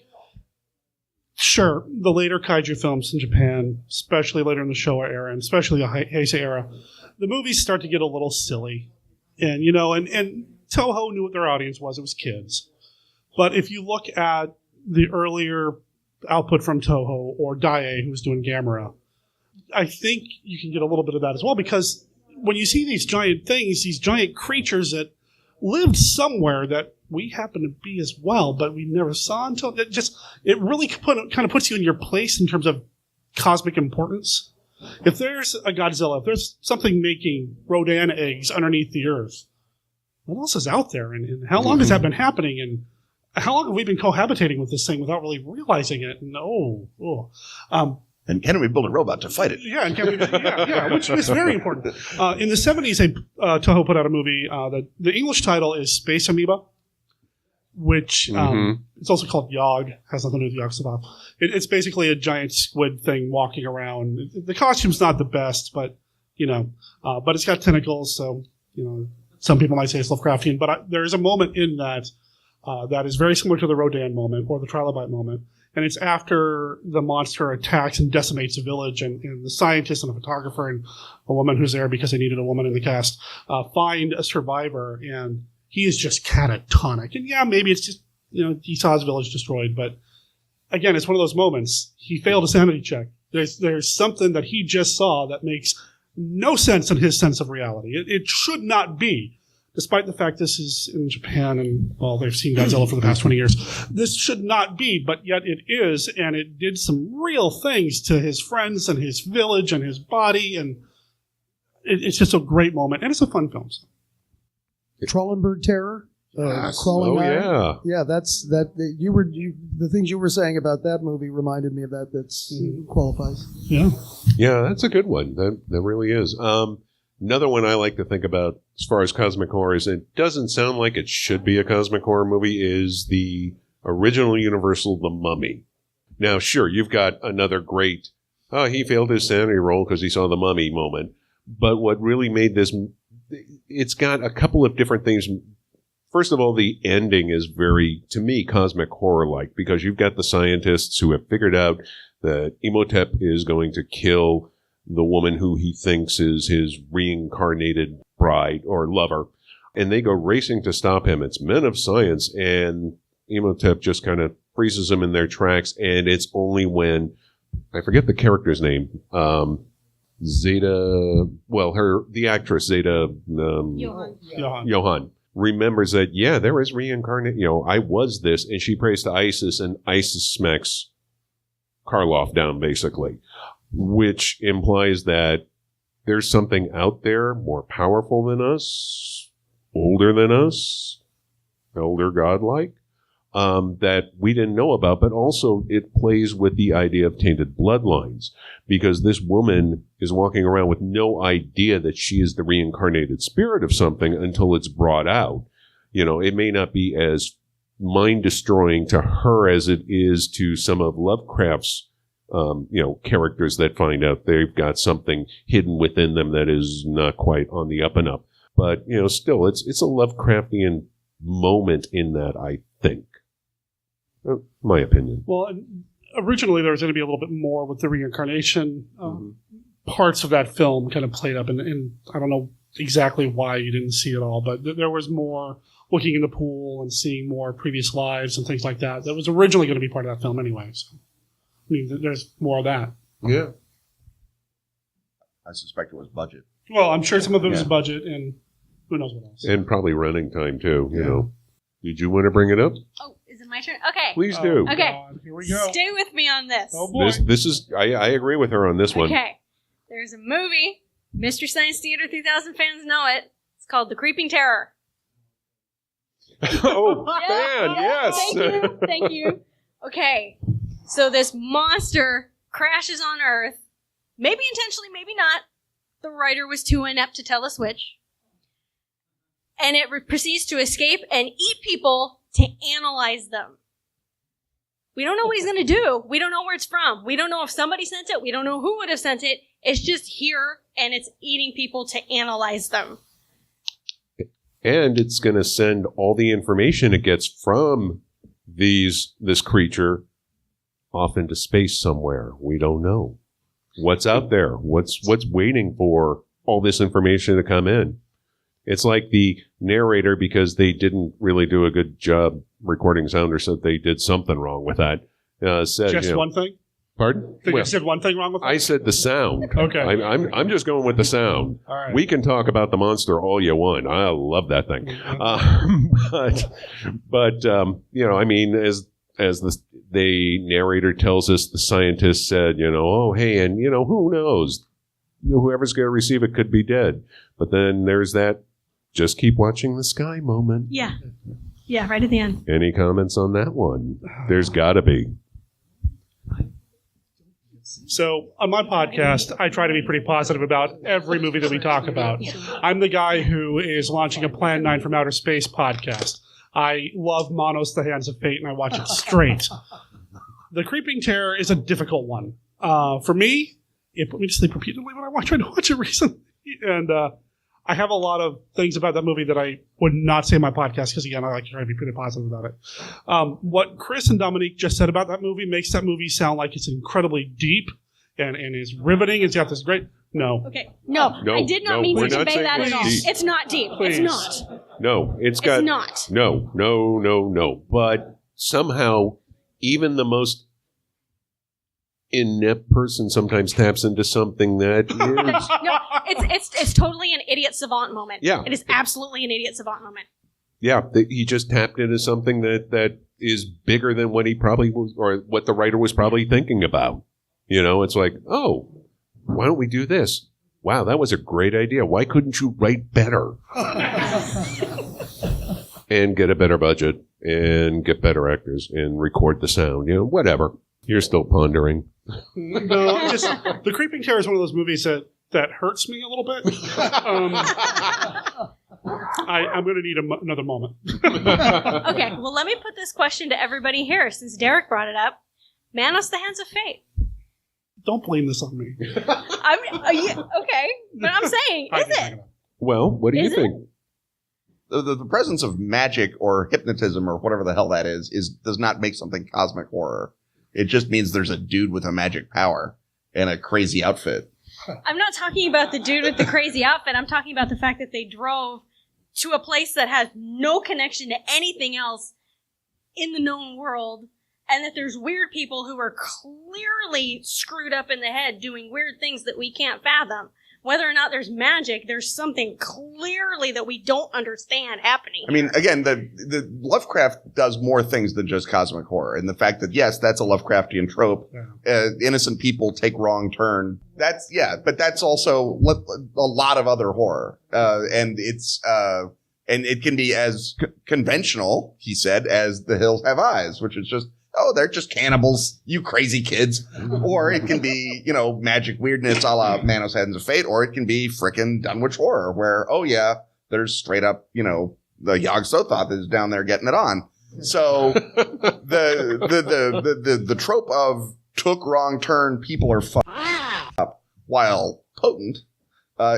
sure, the later kaiju films in Japan, especially later in the Showa era, and especially the Heisei era, the movies start to get a little silly. And, and Toho knew what their audience was. It was kids. But if you look at the earlier output from Toho or Daiei, who was doing Gamera, I think you can get a little bit of that as well, because when you see these giant things, these giant creatures that lived somewhere that we happen to be as well, but we never saw until it really kind of puts you in your place in terms of cosmic importance. If there's a Godzilla, if there's something making Rodan eggs underneath the earth, what else is out there? And how long has that been happening? And how long have we been cohabitating with this thing without really realizing it? And and can we build a robot to fight it? Yeah, which is very important. In the 70s, Toho put out a movie. The English title is Space Amoeba, which it's also called Yog. Has nothing to do with Yog-Sothoth. It's basically a giant squid thing walking around. The costume's not the best, but but it's got tentacles, so some people might say it's Lovecraftian. But there is a moment in that that is very similar to the Rodan moment or the Trilobite moment. And it's after the monster attacks and decimates a village, and the scientist and a photographer and a woman who's there because they needed a woman in the cast find a survivor, and he is just catatonic. And yeah, maybe it's just, he saw his village destroyed, but again, it's one of those moments. He failed a sanity check. There's something that he just saw that makes no sense in his sense of reality. It should not be, despite the fact this is in Japan and, well, they've seen Godzilla for the past 20 years. This should not be, but yet it is, and it did some real things to his friends and his village and his body, and it's just a great moment, and it's a fun film. So. Trollenberg Terror. Crawling Iron. Yeah, that's that. The things you were saying about that movie reminded me of that. That's qualifies. Yeah, that's a good one. That really is. Another one I like to think about as far as cosmic horror is it doesn't sound like it should be a cosmic horror movie. Is the original Universal The Mummy? Now, sure, you've got another great. Oh, he failed his sanity roll because he saw the mummy moment. But what really made this, it's got a couple of different things. First of all, the ending is very, to me, cosmic horror-like, because you've got the scientists who have figured out that Imhotep is going to kill the woman who he thinks is his reincarnated bride or lover, and they go racing to stop him. It's men of science, and Imhotep just kind of freezes them in their tracks, and it's only when, I forget the character's name, Zeta, well, the actress, Zeta Johann. Remembers that, yeah, there is reincarnate, I was this, and she prays to Isis, and Isis smacks Karloff down, basically, which implies that there's something out there more powerful than us, older than us, elder godlike, that we didn't know about, but also it plays with the idea of tainted bloodlines, because this woman is walking around with no idea that she is the reincarnated spirit of something until it's brought out. It may not be as mind-destroying to her as it is to some of Lovecraft's, characters that find out they've got something hidden within them that is not quite on the up and up. But, still, it's a Lovecraftian moment in that, I think. My opinion. Well, originally there was going to be a little bit more with the reincarnation. Parts of that film kind of played up, and I don't know exactly why you didn't see it all, but there was more looking in the pool and seeing more previous lives and things like that. That was originally going to be part of that film anyway. So, there's more of that. Yeah. I suspect it was budget. Well, I'm sure some of it was budget, and who knows what else. And probably running time, too, Did you want to bring it up? Oh, is it my turn? Okay. Please do. Okay. God, here we go. Stay with me on this. Oh, boy. This is, I agree with her on this one. Okay. There's a movie, Mystery Science Theater 3000 fans know it. It's called The Creeping Terror. Oh, man, yes. Thank you. Okay. So this monster crashes on Earth. Maybe intentionally, maybe not. The writer was too inept to tell us which. And it proceeds to escape and eat people to analyze them. We don't know what he's going to do. We don't know where it's from. We don't know if somebody sent it. We don't know who would have sent it. It's just here, and it's eating people to analyze them. And it's going to send all the information it gets from this creature off into space somewhere. We don't know what's out there. What's waiting for all this information to come in. It's like the narrator, because they didn't really do a good job recording sound, or said they did something wrong with that. Said, just one thing? Pardon? Think you said one thing wrong with that? I said the sound. Okay. I'm just going with the sound. All right. We can talk about the monster all you want. I love that thing. As the narrator tells us, the scientist said, oh, hey, and, who knows? Whoever's going to receive it could be dead. But then there's that just keep watching the sky moment. Yeah. Yeah, right at the end. Any comments on that one? There's got to be. So on my podcast, I try to be pretty positive about every movie that we talk about. I'm the guy who is launching a Plan 9 from Outer Space podcast. I love Monos, The Hands of Fate, and I watch it straight. The Creeping Terror is a difficult one. For me, it put me to sleep repeatedly when I tried to watch it recently. And I have a lot of things about that movie that I would not say in my podcast because, again, I like to try to be pretty positive about it. What Chris and Dominique just said about that movie makes that movie sound like it's incredibly deep and is riveting. It's got this great... No. Okay. No, I did not mean to convey that at all. Deep. It's not deep. Please. It's not. No, it's not. No. But somehow, even the most inept person sometimes taps into something that is. No, it's totally an idiot savant moment. Yeah. It is absolutely an idiot savant moment. Yeah, he just tapped into something that is bigger than what he probably was, or what the writer was probably thinking about. You know, it's like, oh, why don't we do this? Wow, that was a great idea. Why couldn't you write better? And get a better budget, and get better actors, and record the sound. You know, whatever. You're still pondering. No, just The Creeping Terror is one of those movies that hurts me a little bit. I'm going to need another moment. Okay, well, let me put this question to everybody here, since Derek brought it up. Manos, the Hands of Fate. Don't blame this on me. Okay, but I'm saying, is it? Well, what do you think? The presence of magic or hypnotism or whatever the hell that is does not make something cosmic horror. It just means there's a dude with a magic power and a crazy outfit. I'm not talking about the dude with the crazy outfit. I'm talking about the fact that they drove to a place that has no connection to anything else in the known world, and that there's weird people who are clearly screwed up in the head doing weird things that we can't fathom. Whether or not there's magic, there's something clearly that we don't understand happening. I mean, again, the Lovecraft does more things than just cosmic horror. And the fact that, yes, that's a Lovecraftian trope. Yeah. Innocent people take wrong turn. But that's also a lot of other horror. And it can be as conventional, he said, as The Hills Have Eyes, which is just, oh, they're just cannibals, you crazy kids. Or it can be, magic weirdness a la Manos Hands of Fate, or it can be frickin' Dunwich Horror, where, oh yeah, there's straight up, the Yog Sothoth is down there getting it on. So the trope of took wrong turn, people are fucked up, while potent,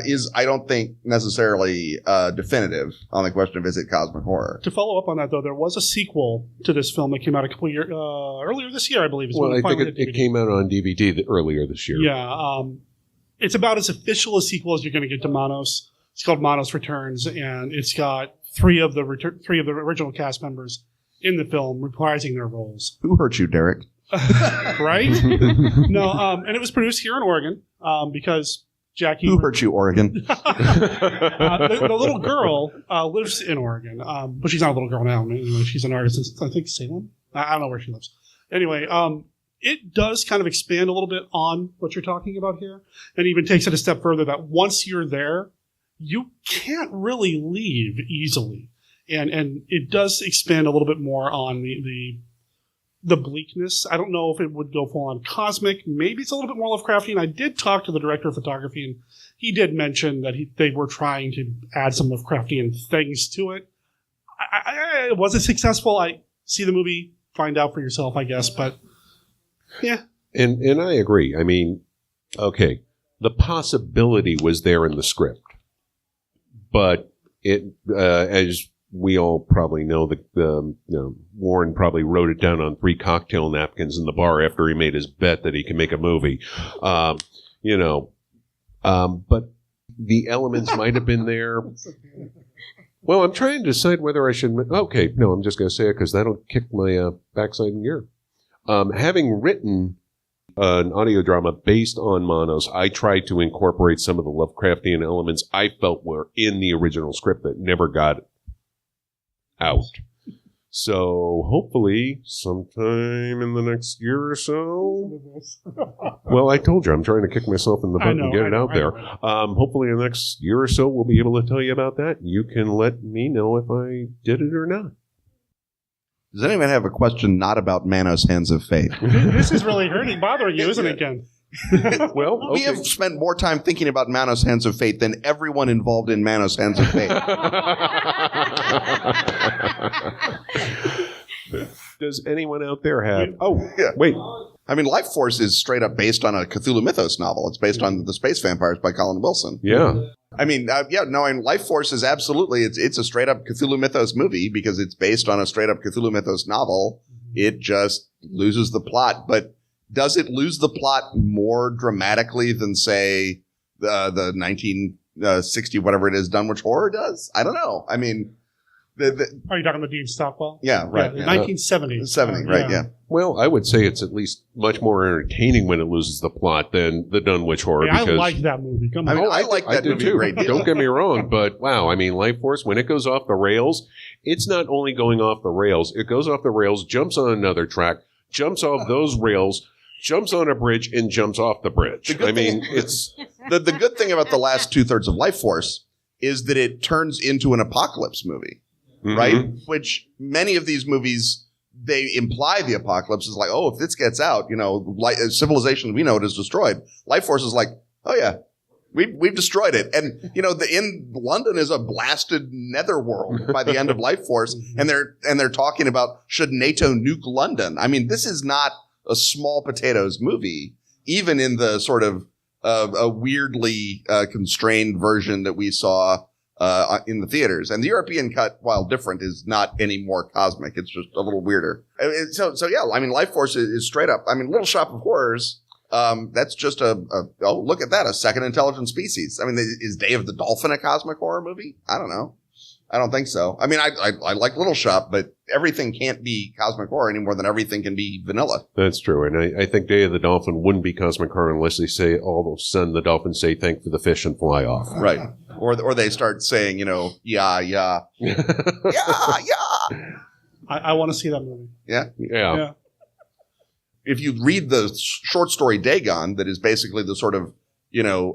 is, I don't think, necessarily definitive on the question of is it cosmic horror. To follow up on that, though, there was a sequel to this film that came out a couple years earlier this year, I believe. Well, I think it came out on DVD earlier this year. Yeah. It's about as official a sequel as you're going to get to Manos. It's called Manos Returns, and it's got three of the original cast members in the film reprising their roles. Who hurt you, Derek? Right? No, and it was produced here in Oregon because Jackie. Who hurt you, Oregon? The little girl lives in Oregon, but she's not a little girl now. Anyway, she's an artist in, I think, Salem. I don't know where she lives. Anyway, it does kind of expand a little bit on what you're talking about here, and even takes it a step further that once you're there, you can't really leave easily. And it does expand a little bit more on the bleakness. I don't know if it would go full on cosmic. Maybe it's a little bit more Lovecraftian. I did talk to the director of photography, and he did mention that they were trying to add some Lovecraftian things to it. Was it successful? I see the movie, find out for yourself, I guess. But yeah, and I agree. I mean, okay, the possibility was there in the script, but it as we all probably know that Warren probably wrote it down on 3 cocktail napkins in the bar after he made his bet that he can make a movie. But the elements might have been there. Well, I'm trying to decide whether I should. Okay, no, I'm just going to say it because that'll kick my backside in gear. Having written an audio drama based on Manos, I tried to incorporate some of the Lovecraftian elements I felt were in the original script that never got out. So hopefully sometime in the next year or so. Well, I told you I'm trying to kick myself in the butt and get it out there. Hopefully in the next year or so we'll be able to tell you about that. You can let me know if I did it or not. Does anyone have a question not about Manos Hands of Fate? This is really bothering you, isn't it, Ken? Well, okay. We have spent more time thinking about Manos Hands of Fate than everyone involved in Manos Hands of Fate. Does anyone out there have... Wait. I mean, Life Force is straight up based on a Cthulhu Mythos novel. It's based on The Space Vampires by Colin Wilson. Yeah. I mean, Life Force is absolutely... It's a straight up Cthulhu Mythos movie because it's based on a straight up Cthulhu Mythos novel. It just loses the plot, but... Does it lose the plot more dramatically than, say, the 1960 whatever it is Dunwich Horror does. I don't know. I mean, Are you talking about Dean Stockwell? Yeah, right. Yeah, 1970. 70, right, yeah. Well, I would say it's at least much more entertaining when it loses the plot than the Dunwich Horror. Yeah, I because like that movie. Come I on. mean, I like that do movie too. a great deal. Don't get me wrong, but wow, I mean, Life Force, when it goes off the rails, it's not only going off the rails, it goes off the rails, jumps on another track, jumps off those rails, jumps on a bridge, and jumps off the bridge. I mean, it's... The good thing about the last 2/3 of Life Force is that it turns into an apocalypse movie, right? Which many of these movies, they imply the apocalypse is like, oh, if this gets out, civilization we know it is destroyed. Life Force is like, oh yeah, we've destroyed it. And in London is a blasted netherworld by the end of Life Force, and they're talking about should NATO nuke London. I mean, this is not a small potatoes movie, even in the sort of a weirdly constrained version that we saw in the theaters. And the European cut, while different, is not any more cosmic. It's just a little weirder. So yeah, I mean, Life Force is straight up. I mean, Little Shop of Horrors, that's just look at that, a second intelligent species. I mean, is Day of the Dolphin a cosmic horror movie? I don't know. I don't think so. I mean, I like Little Shop, but everything can't be cosmic horror any more than everything can be vanilla. That's true. And I think Day of the Dolphin wouldn't be cosmic horror unless they say all of a sudden the dolphins say thank for the fish and fly off. Right. Or they start saying, yeah, yeah. Yeah. I want to see that movie. Yeah. If you read the short story Dagon, that is basically the sort of,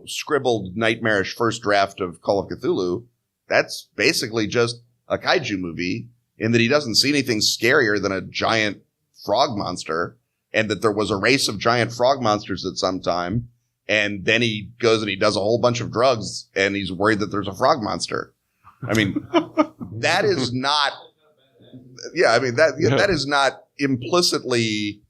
scribbled nightmarish first draft of Call of Cthulhu, that's basically just a kaiju movie in that he doesn't see anything scarier than a giant frog monster, and that there was a race of giant frog monsters at some time. And then he goes and he does a whole bunch of drugs and he's worried that there's a frog monster. I mean, that is not, that is not implicitly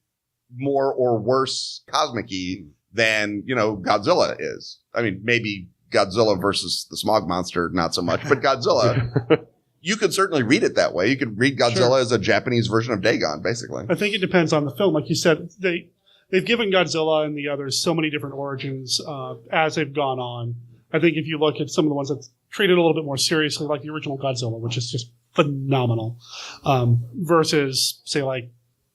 more or worse cosmic-y than, Godzilla is. I mean, maybe Godzilla versus the smog monster, not so much, but Godzilla, you could certainly read it that way. You could read Godzilla as a Japanese version of Dagon, basically. I think it depends on the film. Like you said, they've given Godzilla and the others so many different origins as they've gone on. I think if you look at some of the ones that treated a little bit more seriously, like the original Godzilla, which is just phenomenal, versus, say, like,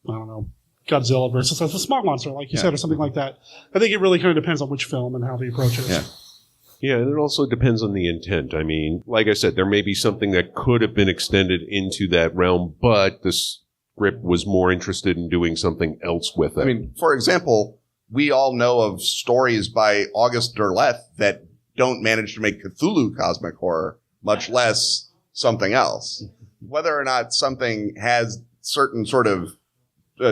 I don't know, Godzilla versus a smog monster, like you said, or something like that. I think it really kind of depends on which film and how they approach it. Yeah, and it also depends on the intent. I mean, like I said, there may be something that could have been extended into that realm, but the script was more interested in doing something else with it. I mean, for example, we all know of stories by August Derleth that don't manage to make Cthulhu cosmic horror, much less something else. Whether or not something has certain sort of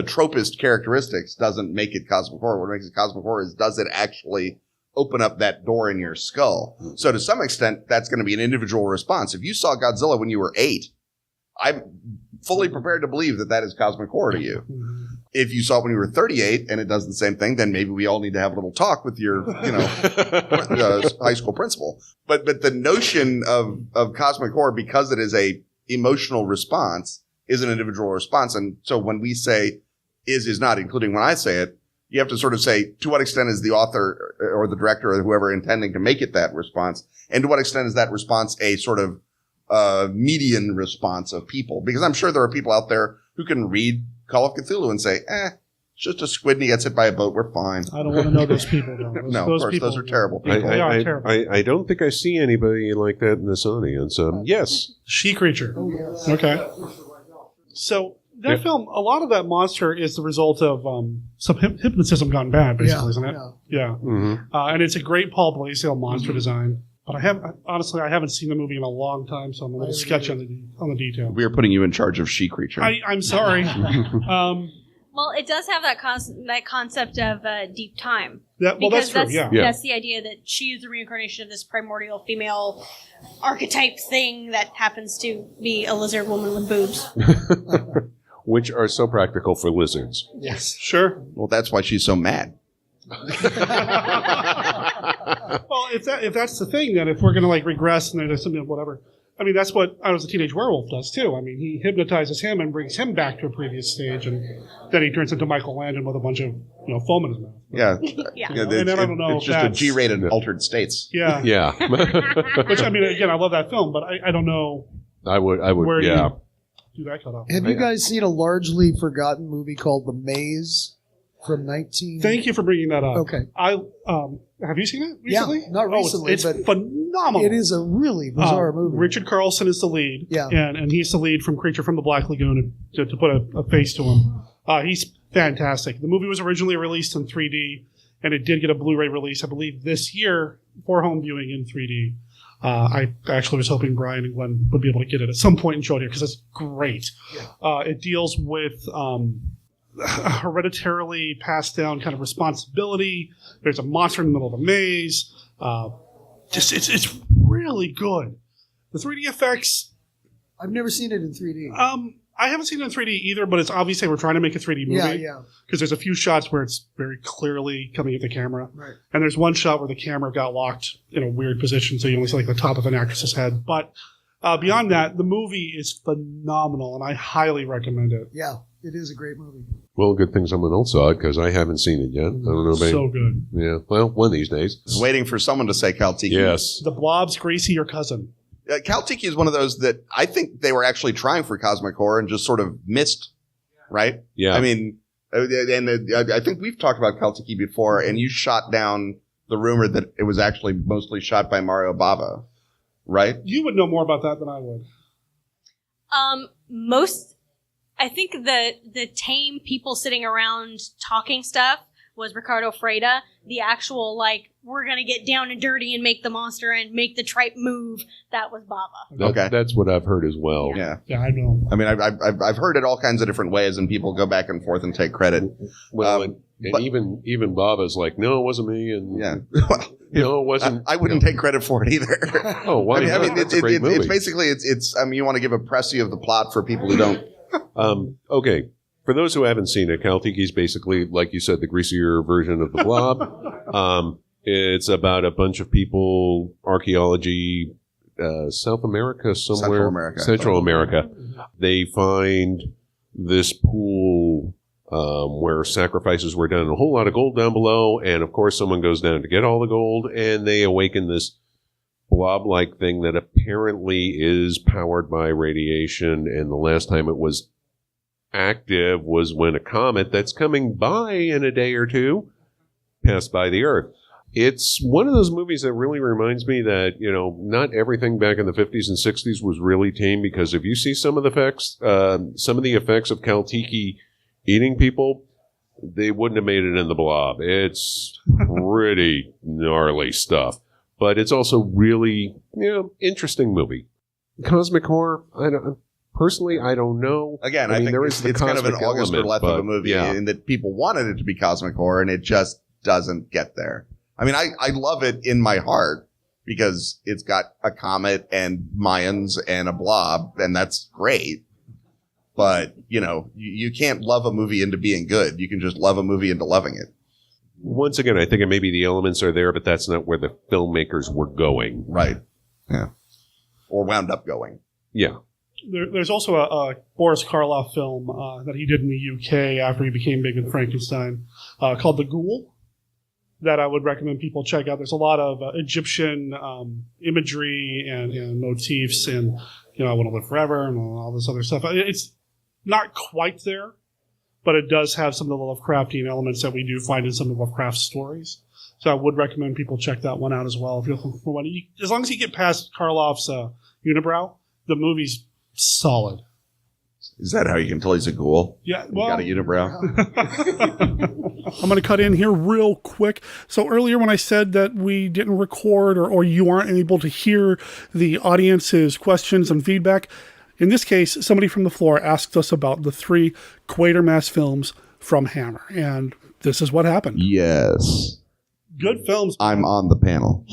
tropist characteristics doesn't make it cosmic horror. What makes it cosmic horror is, does it actually open up that door in your skull? So to some extent, that's going to be an individual response. If you saw Godzilla when you were 8, I'm fully prepared to believe that that is cosmic horror to you. If you saw it when you were 38 and it does the same thing, then maybe we all need to have a little talk with your, high school principal. But the notion of cosmic horror, because it is a emotional response, is an individual response. And so when we say is not, including when I say it, you have to sort of say, to what extent is the author or the director or whoever intending to make it that response? And to what extent is that response a sort of median response of people? Because I'm sure there are people out there who can read Call of Cthulhu and say, it's just a squid and he gets hit by a boat. We're fine. I don't want to know those people. No, of course, those are terrible people. I don't think I see anybody like that in this audience. Yes. She Creature. Oh, yes. Okay. So that film, a lot of that monster is the result of some hypnotism gone bad, basically, isn't it? Yeah. Mm-hmm. And it's a great Paul Blaisdell monster design. But I haven't seen the movie in a long time, so I'm a little sketchy on the detail. We are putting you in charge of She Creature. I'm sorry. Well, it does have that concept of deep time. That's true. That's the idea that she is the reincarnation of this primordial female archetype thing that happens to be a lizard woman with boobs. Which are so practical for lizards. Yes, sure. Well, that's why she's so mad. Well, if that's the thing, then if we're going to regress and there's something, whatever, I mean, that's what I Was a Teenage Werewolf does, too. I mean, he hypnotizes him and brings him back to a previous stage, and then he turns into Michael Landon with a bunch of, foam in his mouth. Yeah. And I don't know it's just a G-rated Altered States. Yeah. Yeah. Which, I mean, again, I love that film, but I don't know. I would, where yeah. Do that cut off. Have you guys seen a largely forgotten movie called The Maze from 19... Thank you for bringing that up. Okay. Have you seen it recently? Yeah, not recently, it's but phenomenal. it is a really bizarre movie. Richard Carlson is the lead. Yeah. And he's the lead from Creature from the Black Lagoon, to put a face to him. He's fantastic. The movie was originally released in 3D, and it did get a Blu-ray release, I believe, this year for home viewing in 3D. I actually was hoping Brian and Glenn would be able to get it at some point and show it here, because it's great. Yeah. It deals with hereditarily passed down kind of responsibility. There's a monster in the middle of a maze. It's really good. The 3D effects. I've never seen it in 3D. I haven't seen it in 3D either, but it's obviously we're trying to make a 3D movie. Yeah. Because there's a few shots where it's very clearly coming at the camera. Right. And there's one shot where the camera got locked in a weird position, so you only see like the top of an actress's head. But beyond that, the movie is phenomenal, and I highly recommend it. Yeah, it is a great movie. Well, good thing someone else saw it, because I haven't seen it yet. I don't know. So good. Yeah. Well, one of these days. I was waiting for someone to say Cal Tiki. Yes. The Blob's Gracie, your cousin. Cal Tiki is one of those that I think they were actually trying for Cosmic Horror and just sort of missed, right? Yeah. I mean, I think we've talked about Cal Tiki before, and you shot down the rumor that it was actually mostly shot by Mario Bava, right? You would know more about that than I would. I think the tame people sitting around talking stuff was Ricardo Freda. The actual, we're going to get down and dirty and make the monster and make the tripe move, that was Bava. Okay. That's what I've heard as well. Yeah. Yeah, I know. I mean, I've heard it all kinds of different ways, and people go back and forth and take credit. Well, and even Bava's like, no, it wasn't me. And yeah. No, it wasn't. I wouldn't take credit for it either. Oh, why? I mean, It's a great movie. it's basically, you want to give a précis of the plot for people who don't. Okay. For those who haven't seen it, Cal Tiki's basically, like you said, the greasier version of the Blob. It's about a bunch of people, archaeology, South America somewhere. Central America. They find this pool where sacrifices were done, a whole lot of gold down below, and of course someone goes down to get all the gold, and they awaken this blob-like thing that apparently is powered by radiation, and the last time it was active was when a comet that's coming by in a day or two passed by the Earth. It's one of those movies that really reminds me that, not everything back in the 50s and 60s was really tame, because if you see some of the effects of Cal Tiki eating people, they wouldn't have made it in the Blob. It's pretty gnarly stuff. But it's also really, interesting movie. Cosmic Horror, Personally, I don't know. Again, I think there is it's kind of an August Burlesque of a movie, yeah. in that people wanted it to be Cosmic Horror, and it just doesn't get there. I mean, I love it in my heart because it's got a comet and Mayans and a blob, and that's great. But, you can't love a movie into being good. You can just love a movie into loving it. Once again, I think maybe the elements are there, but that's not where the filmmakers were going. Right. Yeah. Or wound up going. Yeah. There's also a Boris Karloff film that he did in the UK after he became big with Frankenstein called The Ghoul that I would recommend people check out. There's a lot of Egyptian imagery and motifs and, I Want to Live Forever and all this other stuff. It's not quite there, but it does have some of the Lovecraftian elements that we do find in some of Lovecraft's stories. So I would recommend people check that one out as well. If you're looking for one, as long as you get past Karloff's unibrow, the movie's solid. Is that how you can tell he's a ghoul? Yeah, well, got a unibrow. I'm going to cut in here real quick. So earlier when I said that we didn't record or you aren't able to hear the audience's questions and feedback, in this case, somebody from the floor asked us about the 3 Quatermass films from Hammer, and this is what happened. Yes. Good films. I'm on the panel.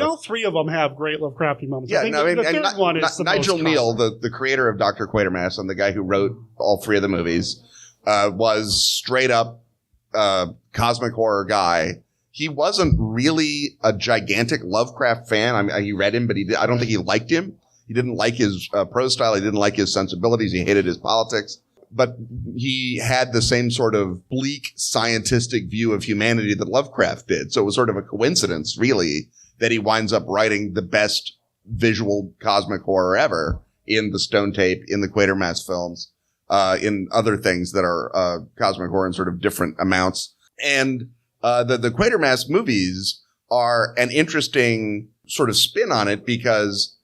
All 3 of them have great Lovecraftian moments. Yeah, the third one is the Nigel most Neal, the creator of Dr. Quatermass and the guy who wrote all 3 of the movies, was straight up Cosmic Horror guy. he wasn't really a gigantic Lovecraft fan. I mean, he read him, but I don't think he liked him. He didn't like his prose style. He didn't like his sensibilities. He hated his politics. But he had the same sort of bleak scientific view of humanity that Lovecraft did. So it was sort of a coincidence, really, that he winds up writing the best visual cosmic horror ever in the Stone Tape, in the Quatermass films, in other things that are cosmic horror in sort of different amounts. And the Quatermass movies are an interesting sort of spin on it because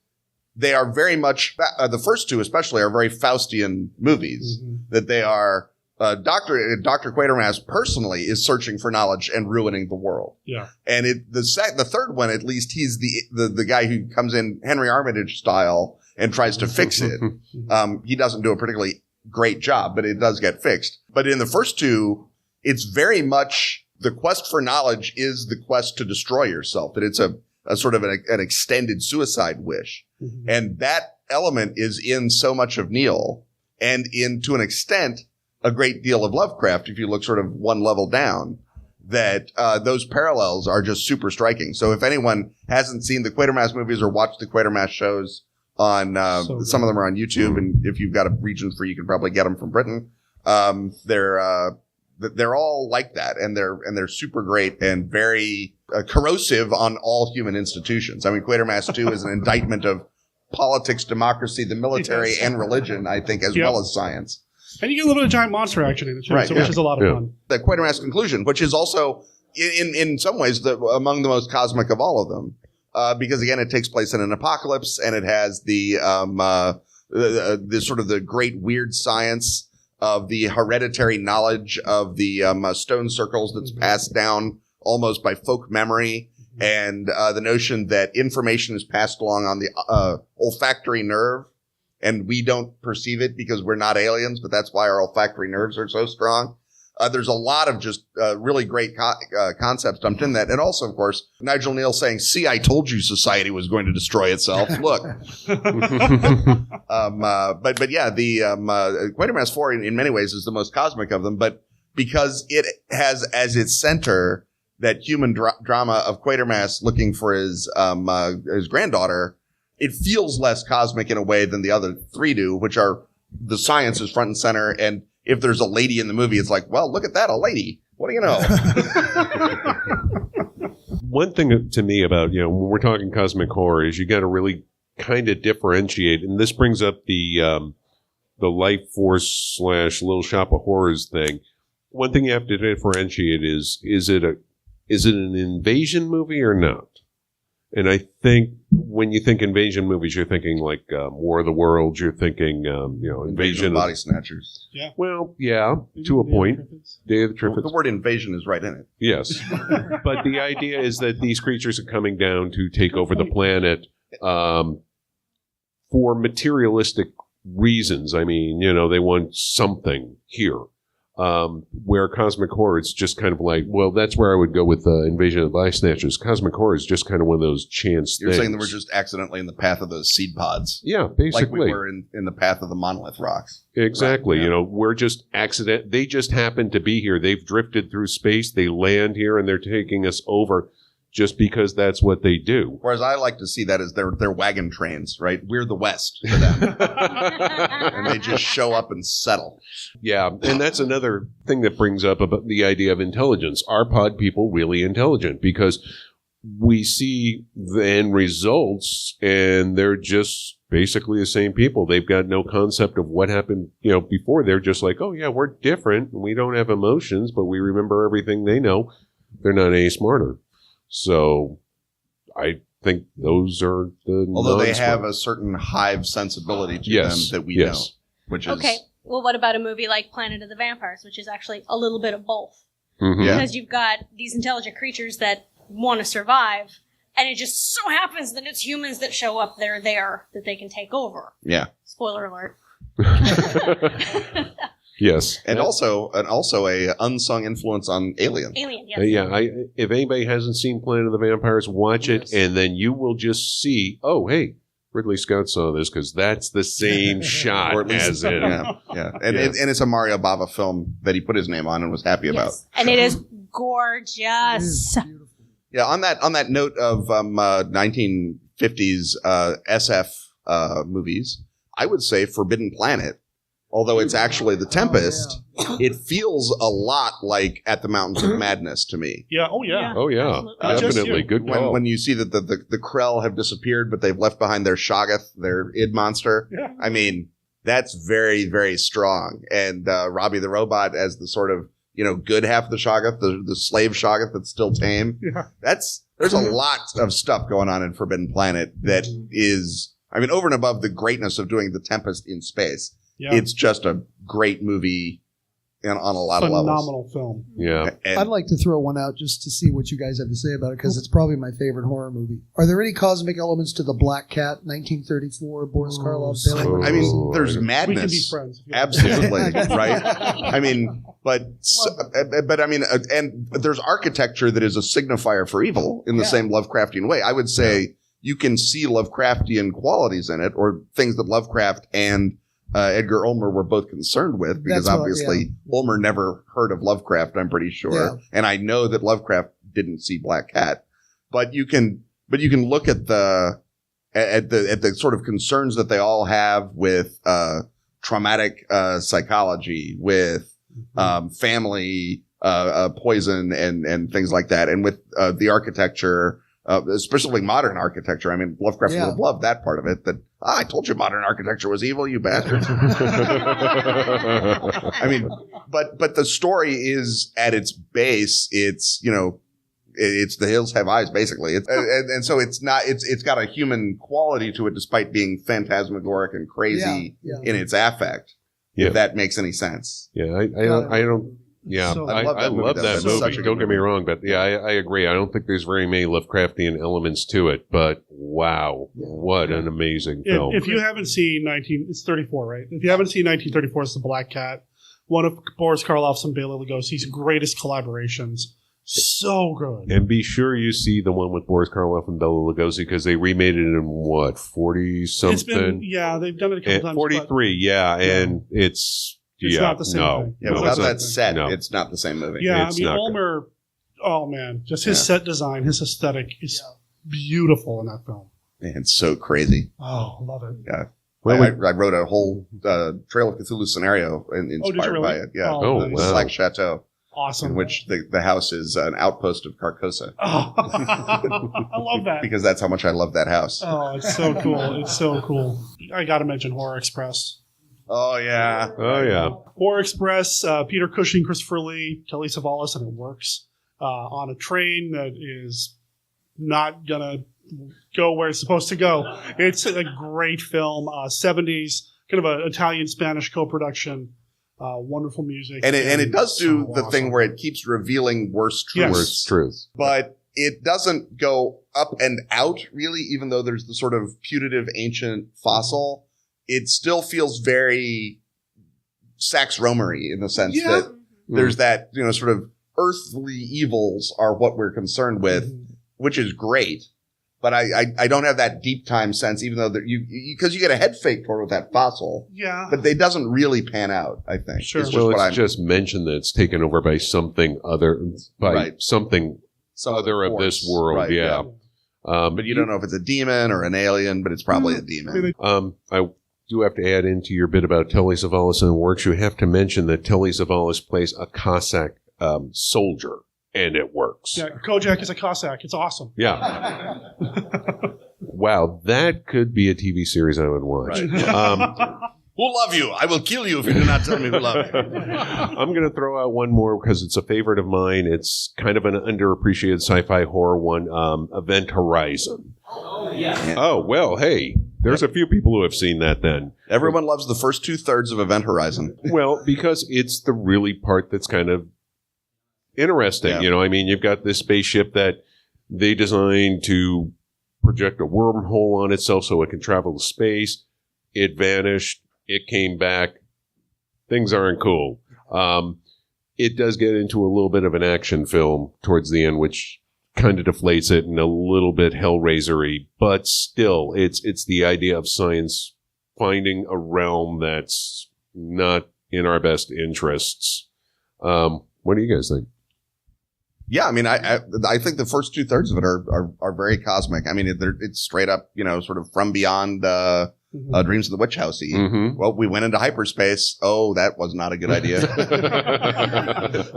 they are very much, the first two especially, are very Faustian movies. Mm-hmm. That they are, Dr. Quatermass personally is searching for knowledge and ruining the world. Yeah. And the third one, at least, he's the guy who comes in Henry Armitage style and tries to fix it. He doesn't do a particularly great job, but it does get fixed. But in the first two, it's very much the quest for knowledge is the quest to destroy yourself. That it's a sort of an extended suicide wish. Mm-hmm. And that element is in so much of Neil and to an extent, a great deal of Lovecraft, if you look sort of one level down, that those parallels are just super striking. So if anyone hasn't seen the Quatermass movies or watched the Quatermass shows on, some of them are on YouTube, and if you've got a region free, you can probably get them from Britain. They're all like that, and they're super great and very corrosive on all human institutions. I mean, Quatermass 2 is an indictment of politics, democracy, the military, and religion, I think, as well as science. And you get a little bit of giant monster action in it, too, right, which is a lot of fun. The Quatermass Conclusion, which is also, in some ways, among the most cosmic of all of them, because, again, it takes place in an apocalypse, and it has the sort of the great weird science of the hereditary knowledge of the stone circles that's passed down almost by folk memory, and the notion that information is passed along on the olfactory nerve, and we don't perceive it because we're not aliens, but that's why our olfactory nerves are so strong. There's a lot of just really great concepts dumped in that. And also, of course, Nigel Neal saying, "See, I told you society was going to destroy itself. Look." But yeah, the Quatermass 4 in many ways is the most cosmic of them, but because it has as its center that human drama of Quatermass looking for his granddaughter, it feels less cosmic in a way than the other three do, which are the science is front and center, and if there's a lady in the movie, it's like, well, look at that, a lady. What do you know? One thing to me about, when we're talking cosmic horror is you got to really kind of differentiate. And this brings up the Life Force / Little Shop of Horrors thing. One thing you have to differentiate is it an invasion movie or not? And I think when you think invasion movies, you're thinking like War of the Worlds. You're thinking, invasion of Body Snatchers. Yeah. Well, yeah, to a point. Day of the Triffids. The word invasion is right in it. Yes. But the idea is that these creatures are coming down to take over the planet for materialistic reasons. I mean, they want something here. Where cosmic horror, it's just kind of like, well, that's where I would go with Invasion of the Body Snatchers. Cosmic horror is just kind of one of those chance You're things. saying that we're just accidentally in the path of those seed pods. Yeah, basically. Like we were in the path of the monolith rocks. Exactly. Right, yeah. We're just accident. They just happen to be here. They've drifted through space. They land here and they're taking us over just because that's what they do. Whereas I like to see that as their wagon trains, right? We're the West to them. And they just show up and settle. Yeah, and that's another thing that brings up about the idea of intelligence. Are pod people really intelligent? Because we see the end results and they're just basically the same people. They've got no concept of what happened, before. They're just like, oh yeah, we're different. We don't have emotions, but we remember everything they know. They're not any smarter. So I think those are the although they have a certain hive sensibility to them that we know. Which is okay. Well, what about a movie like Planet of the Vampires, which is actually a little bit of both? Mm-hmm. Because you've got these intelligent creatures that want to survive, and it just so happens that it's humans that show up there that they can take over. Yeah. Spoiler alert. Yes, and also a unsung influence on Alien. Alien, yes. If anybody hasn't seen Planet of the Vampires, watch it, and then you will just see, oh, hey, Ridley Scott saw this because that's the same shot or at least, as in. Yeah. And it's a Mario Bava film that he put his name on and was happy about. And it is gorgeous. Yeah, on that note of 1950s SF movies, I would say Forbidden Planet. Although it's actually The Tempest, it feels a lot like At the Mountains of Madness to me. Yeah. Oh, yeah. Oh, yeah. Definitely. Good call. When you see that the Krell have disappeared, but they've left behind their Shoggoth, their id monster. Yeah. I mean, that's very, very strong. And Robbie the Robot as the sort of, good half of the Shoggoth, the slave Shoggoth that's still tame. Yeah. There's a lot of stuff going on in Forbidden Planet that is, over and above the greatness of doing The Tempest in space. Yeah. It's just a great movie on a lot of levels. Phenomenal film. Yeah. I'd like to throw one out just to see what you guys have to say about it, because it's probably my favorite horror movie. Are there any cosmic elements to The Black Cat, 1934, Boris Karloff? There's madness. We can be friends. Absolutely, right? And there's architecture that is a signifier for evil in the same Lovecraftian way. I would say you can see Lovecraftian qualities in it, or things that Lovecraft and Edgar Ulmer were both concerned with, because Ulmer never heard of Lovecraft, I'm pretty sure. Yeah. And I know that Lovecraft didn't see Black Cat. But you can look at the sort of concerns that they all have with traumatic psychology, with family poison and things like that, and with the architecture, especially modern architecture. Lovecraft would have loved that part of it. That I told you modern architecture was evil, you bastards. But the story is at its base. It's it's The Hills Have Eyes, basically. And so it's not. It's got a human quality to it, despite being phantasmagoric and crazy in its affect. Yeah. If that makes any sense. Yeah, I don't. Yeah, I love that movie. Don't get me wrong, but I agree. I don't think there's very many Lovecraftian elements to it, but wow, what an amazing film. If you haven't seen it's 34, right? If you haven't seen 1934, it's The Black Cat, one of Boris Karloff's and Bela Lugosi's greatest collaborations. So good. And be sure you see the one with Boris Karloff and Bela Lugosi, because they remade it in 40-something? They've done it a couple times. 43, and it's not the same thing. Yeah, without that set, it's not the same movie. Yeah, Ulmer, oh man, just his set design, his aesthetic is beautiful in that film. Man, it's so crazy. Oh, love it. Yeah. I wrote a whole Trail of Cthulhu scenario inspired by it. Yeah. Wow. Black Chateau. Awesome. In which the house is an outpost of Carcosa. Oh, I love that. Because that's how much I love that house. Oh, it's so cool. It's so cool. I got to mention Horror Express. Oh, yeah. Oh, yeah. Horror Express, Peter Cushing, Christopher Lee, Telly Savalas, and it works on a train that is not going to go where it's supposed to go. It's a great film, 70s, kind of an Italian-Spanish co-production. Wonderful music. And it does do the thing where it keeps revealing worse truths. Worse truths. But it doesn't go up and out, really, even though there's the sort of putative ancient fossil. It still feels very Sax Romery in the sense that there's that, sort of earthly evils are what we're concerned with, which is great. But I don't have that deep time sense, even though because you get a head fake toward with that fossil. Yeah. But it doesn't really pan out, I think. Sure. It's just mentioned that it's taken over by something other, something other of this world. Right, yeah. But you don't know if it's a demon or an alien, but it's probably a demon. I do have to add into your bit about Telly Savalas and works. You have to mention that Telly Savalas plays a Cossack soldier. And it works. Yeah, Kojak is a Cossack. It's awesome. Yeah. Wow, that could be a TV series I would watch. Right. Who love you? I will kill you if you do not tell me who love you. I'm going to throw out one more because it's a favorite of mine. It's kind of an underappreciated sci-fi horror one, Event Horizon. Oh, yeah. Oh, well, hey, there's a few people who have seen that then. Everyone loves the first 2/3 of Event Horizon. Well, because it's the really part that's kind of interesting. Yeah. You've got this spaceship that they designed to project a wormhole on itself so it can travel to space. It vanished. It came back. Things aren't cool. It does get into a little bit of an action film towards the end, which kind of deflates it and a little bit Hellraiser-y, but still, it's the idea of science finding a realm that's not in our best interests. What do you guys think? Yeah, I mean, I think the first 2/3 of it are very cosmic. I mean, it's straight up, sort of from beyond Dreams of the Witch Housey. Mm-hmm. Well, we went into hyperspace. Oh, that was not a good idea.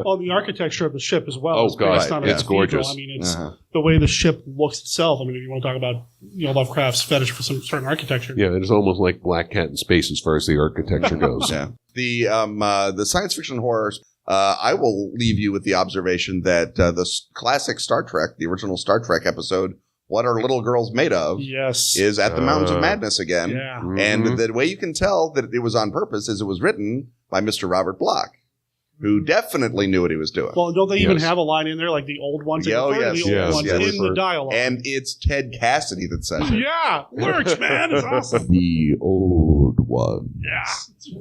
Well, the architecture of the ship as well. Oh, is based God, on a it's cathedral. gorgeous. I mean, it's the way the ship looks itself. I mean, if you want to talk about Lovecraft's fetish for some certain architecture. Yeah, it's almost like Black Cat in Space as far as the architecture goes. Yeah, the science fiction horrors. I will leave you with the observation that the classic Star Trek, the original Star Trek episode, What Are Little Girls Made Of? Yes. Is at the Mountains of Madness again. Yeah. Mm-hmm. And the way you can tell that it was on purpose is it was written by Mr. Robert Bloch, who definitely knew what he was doing. Well, don't they even have a line in there, like the old ones? The old ones in the dialogue. And it's Ted Cassidy that says it. Yeah, works, man. It's awesome. The old ones. Yeah.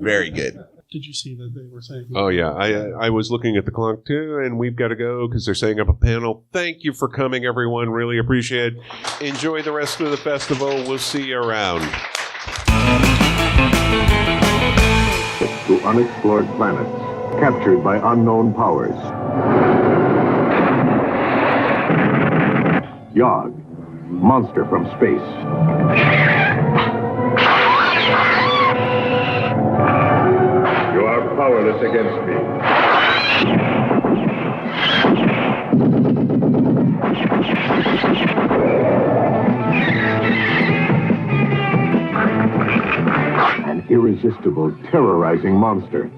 Very good. Did you see that they were saying? Oh, yeah. I was looking at the clock, too, and we've got to go because they're setting up a panel. Thank you for coming, everyone. Really appreciate it. Enjoy the rest of the festival. We'll see you around. To unexplored planets, captured by unknown powers. Yog, monster from space. You are powerless against me. An irresistible, terrorizing monster.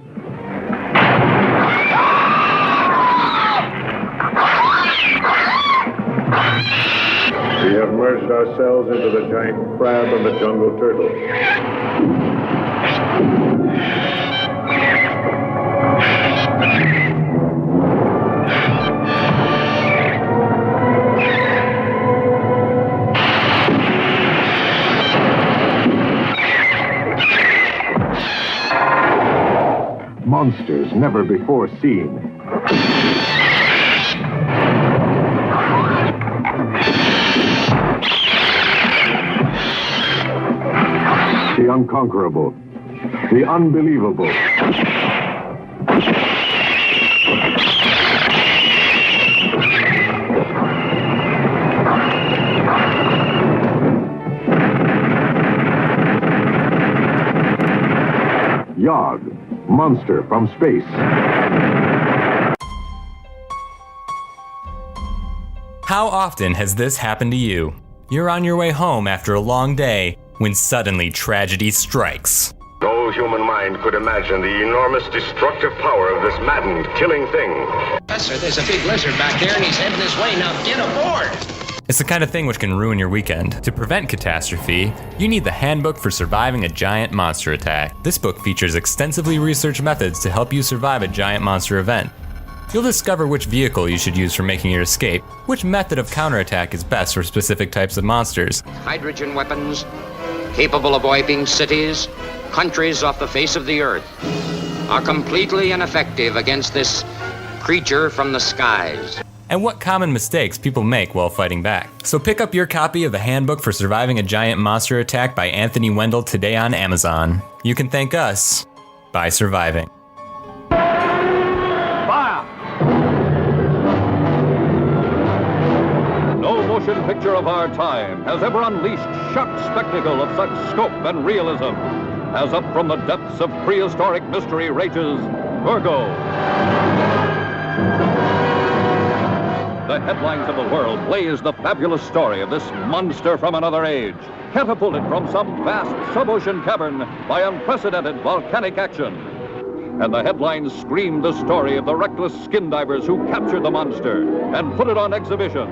We have merged ourselves into the giant crab and the jungle turtle. Monsters never before seen. The unconquerable. The unbelievable. Yog, monster from space. How often has this happened to you? You're on your way home after a long day when suddenly tragedy strikes. No human mind could imagine the enormous destructive power of this maddened, killing thing. Professor, there's a big lizard back there and he's heading this way. Now get aboard! It's the kind of thing which can ruin your weekend. To prevent catastrophe, you need the Handbook for Surviving a Giant Monster Attack. This book features extensively researched methods to help you survive a giant monster event. You'll discover which vehicle you should use for making your escape, which method of counterattack is best for specific types of monsters. Hydrogen weapons, capable of wiping cities, countries off the face of the earth, are completely ineffective against this creature from the skies. And what common mistakes people make while fighting back. So pick up your copy of the Handbook for Surviving a Giant Monster Attack by Anthony Wendell today on Amazon. You can thank us by surviving. No motion picture of our time has ever unleashed sharp spectacle of such scope and realism as up from the depths of prehistoric mystery rages Virgo. The headlines of the world blaze the fabulous story of this monster from another age, catapulted from some vast sub-ocean cavern by unprecedented volcanic action. And the headlines scream the story of the reckless skin divers who captured the monster and put it on exhibition.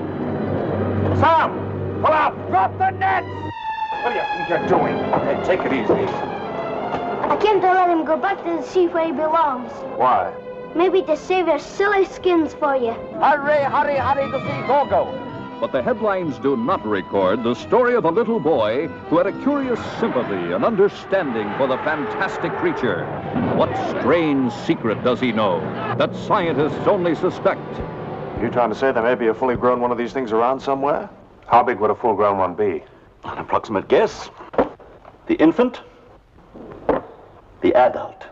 Sam! Pull out! Drop the nets! What do you think you're doing? Okay, take it easy. I can't let him go back to the sea where he belongs. Why? Maybe to save your silly skins for you. Hurry, hurry, hurry to see Gogo. But the headlines do not record the story of a little boy who had a curious sympathy and understanding for the fantastic creature. What strange secret does he know that scientists only suspect? You trying to say there may be a fully grown one of these things around somewhere? How big would a full-grown one be? An approximate guess. The infant. The adult.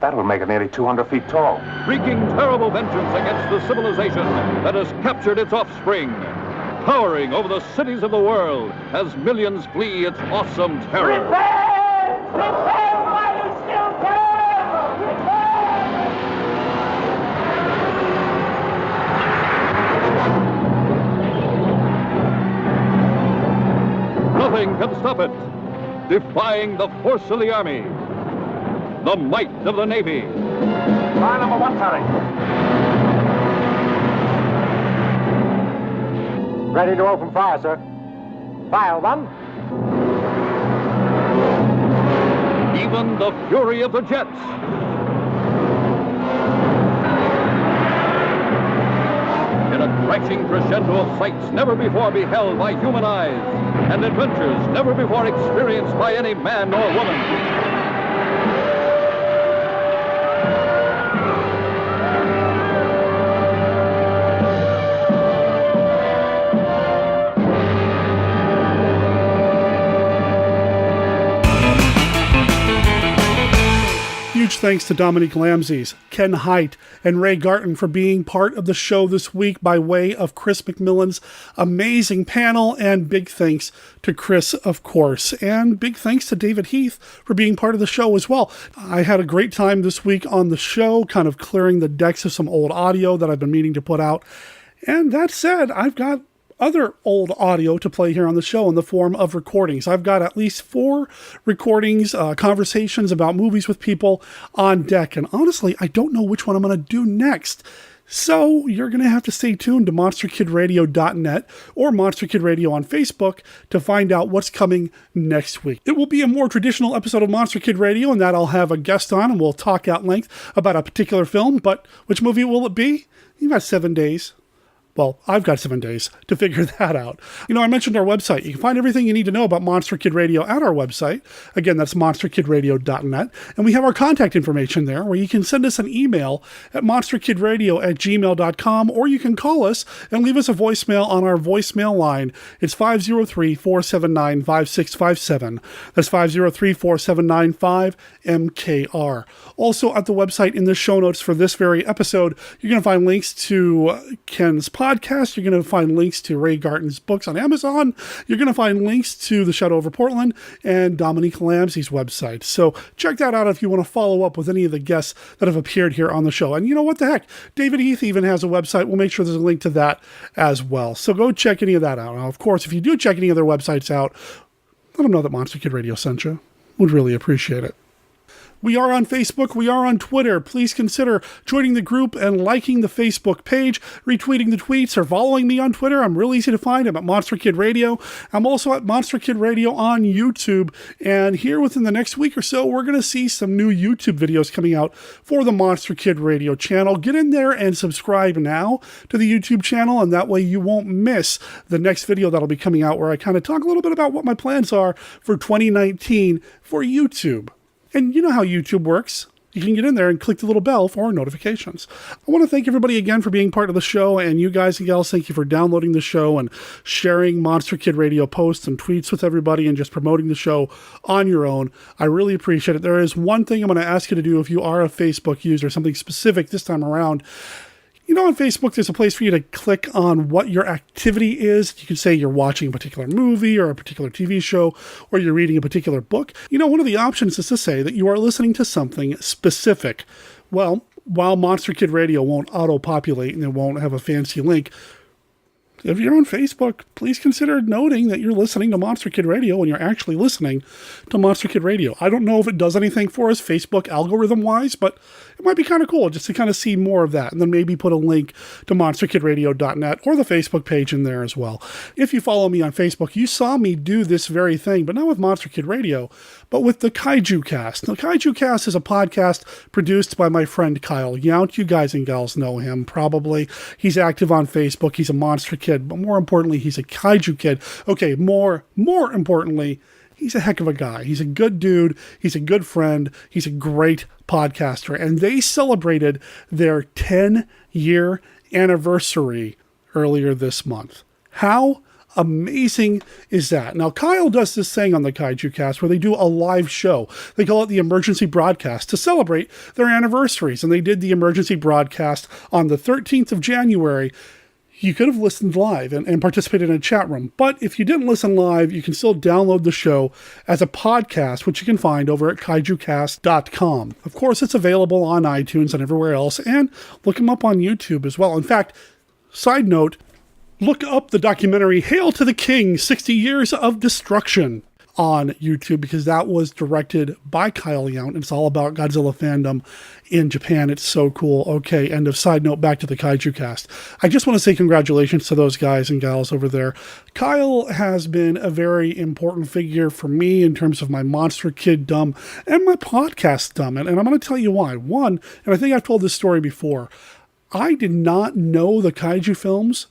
That will make it nearly 200 feet tall. Wreaking terrible vengeance against the civilization that has captured its offspring. Towering over the cities of the world as millions flee its awesome terror. Prepare! Prepare while you still can! Prepare! Nothing can stop it. Defying the force of the army. The might of the Navy. Fire number 1, Terry. Ready to open fire, sir. Fire 1. Even the fury of the jets. In a crashing crescendo of sights never before beheld by human eyes, and adventures never before experienced by any man or woman. Huge thanks to Dominique Lamssies, Ken Hite, and Ray Garton for being part of the show this week by way of Chris McMillan's amazing panel, and big thanks to Chris, of course, and big thanks to David Heath for being part of the show as well. I had a great time this week on the show, kind of clearing the decks of some old audio that I've been meaning to put out. And that said, I've got other old audio to play here on the show in the form of recordings. I've got at least 4 recordings, conversations about movies with people on deck. And honestly, I don't know which one I'm going to do next. So you're going to have to stay tuned to monsterkidradio.net or Monster Kid Radio on Facebook to find out what's coming next week. It will be a more traditional episode of Monster Kid Radio, and that I'll have a guest on and we'll talk at length about a particular film. But which movie will it be? You've got 7 days. Well, I've got 7 days to figure that out. You know, I mentioned our website. You can find everything you need to know about Monster Kid Radio at our website. Again, that's monsterkidradio.net. And we have our contact information there where you can send us an email at monsterkidradio@gmail.com, or you can call us and leave us a voicemail on our voicemail line. It's 503-479-5657. That's 503-479-5MKR. Also at the website in the show notes for this very episode, you're going to find links to Ken's podcast. You're going to find links to Ray Garton's books on Amazon. You're going to find links to The Shadow Over Portland and Dominique Lamssies' website. So check that out if you want to follow up with any of the guests that have appeared here on the show. And you know what the heck? David Heath even has a website. We'll make sure there's a link to that as well. So go check any of that out. Now, of course, if you do check any of their websites out, let them know that Monster Kid Radio sent you. Would really appreciate it. We are on Facebook. We are on Twitter. Please consider joining the group and liking the Facebook page, retweeting the tweets, or following me on Twitter. I'm real easy to find. I'm at Monster Kid Radio. I'm also at Monster Kid Radio on YouTube. And here within the next week or so, we're going to see some new YouTube videos coming out for the Monster Kid Radio channel. Get in there and subscribe now to the YouTube channel, and that way you won't miss the next video that'll be coming out where I kind of talk a little bit about what my plans are for 2019 for YouTube. And you know how YouTube works. You can get in there and click the little bell for notifications. I want to thank everybody again for being part of the show, and you guys and gals, thank you for downloading the show and sharing Monster Kid Radio posts and tweets with everybody and just promoting the show on your own. I really appreciate it. There is one thing I'm going to ask you to do if you are a Facebook user, something specific this time around. You know, on Facebook, there's a place for you to click on what your activity is. You can say you're watching a particular movie or a particular TV show, or you're reading a particular book. You know, one of the options is to say that you are listening to something specific. Well, while Monster Kid Radio won't auto-populate and it won't have a fancy link, if you're on Facebook, please consider noting that you're listening to Monster Kid Radio when you're actually listening to Monster Kid Radio. I don't know if it does anything for us Facebook algorithm-wise, but it might be kind of cool just to kind of see more of that, and then maybe put a link to monsterkidradio.net or the Facebook page in there as well. If you follow me on Facebook, you saw me do this very thing, but not with Monster Kid Radio, but with the Kaiju Cast. Now, Kaiju Cast is a podcast produced by my friend Kyle Yount. You guys and gals know him, probably. He's active on Facebook. He's a Monster Kid, but more importantly, he's a Kaiju Kid. Okay, more importantly, he's a heck of a guy. He's a good dude. He's a good friend. He's a great podcaster. And they celebrated their 10-year anniversary earlier this month. How amazing is that? Now, Kyle does this thing on the Kaiju Cast where they do a live show. They call it the emergency broadcast to celebrate their anniversaries. And they did the emergency broadcast on the 13th of January. You could have listened live and participated in a chat room. But if you didn't listen live, you can still download the show as a podcast, which you can find over at kaijucast.com. Of course, it's available on iTunes and everywhere else. And look them up on YouTube as well. In fact, side note, look up the documentary Hail to the King, 60 Years of Destruction on YouTube, because that was directed by Kyle Yount. It's all about Godzilla fandom in Japan. It's so cool. Okay, end of side note, back to the Kaiju Cast. I just want to say congratulations to those guys and gals over there. Kyle has been a very important figure for me in terms of my Monster Kid dumb and my podcast dumb. And I'm going to tell you why. One, and I think I've told this story before, I did not know the Kaiju films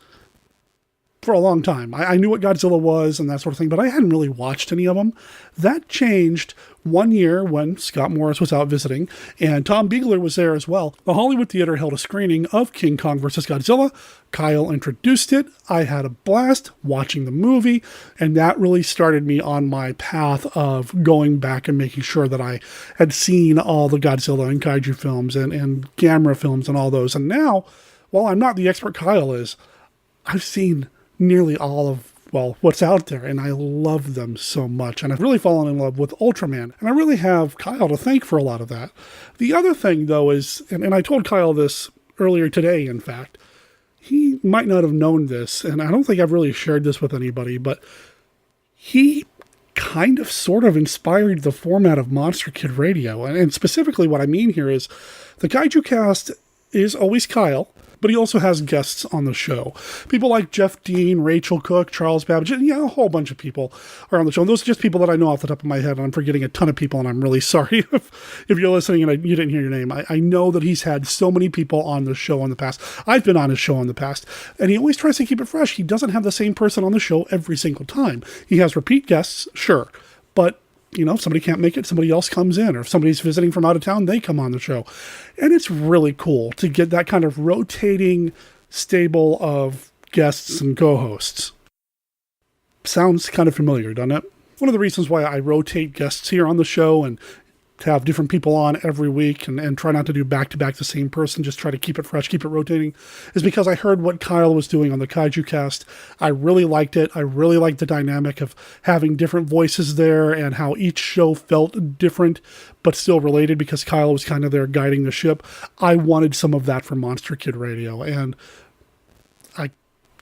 for a long time. I knew what Godzilla was and that sort of thing, but I hadn't really watched any of them. That changed one year when Scott Morris was out visiting, and Tom Biegler was there as well. The Hollywood Theater held a screening of King Kong vs. Godzilla. Kyle introduced it. I had a blast watching the movie, and that really started me on my path of going back and making sure that I had seen all the Godzilla and Kaiju films and Gamera films and all those. And now, while I'm not the expert Kyle is, I've seen nearly all of, well, what's out there, and I love them so much. And I've really fallen in love with Ultraman, and I really have Kyle to thank for a lot of that. The other thing, though, is, and I told Kyle this earlier today, in fact, he might not have known this, and I don't think I've really shared this with anybody, but he kind of sort of inspired the format of Monster Kid Radio. And specifically what I mean here is the Kaiju Cast is always Kyle, but he also has guests on the show. People like Jeff Dean, Rachel Cook, Charles Babbage, a whole bunch of people are on the show. And those are just people that I know off the top of my head, and I'm forgetting a ton of people, and I'm really sorry if you're listening and you didn't hear your name. I know that he's had so many people on the show in the past. I've been on his show in the past, and he always tries to keep it fresh. He doesn't have the same person on the show every single time. He has repeat guests, sure, but if somebody can't make it, somebody else comes in, or if somebody's visiting from out of town, they come on the show. And it's really cool to get that kind of rotating stable of guests and co-hosts. Sounds kind of familiar, doesn't it? One of the reasons why I rotate guests here on the show and to have different people on every week and try not to do back-to-back the same person, just try to keep it fresh, keep it rotating, is because I heard what Kyle was doing on the Kaiju Cast. I really liked it. I really liked the dynamic of having different voices there and how each show felt different but still related because Kyle was kind of there guiding the ship. I wanted some of that from Monster Kid Radio, and I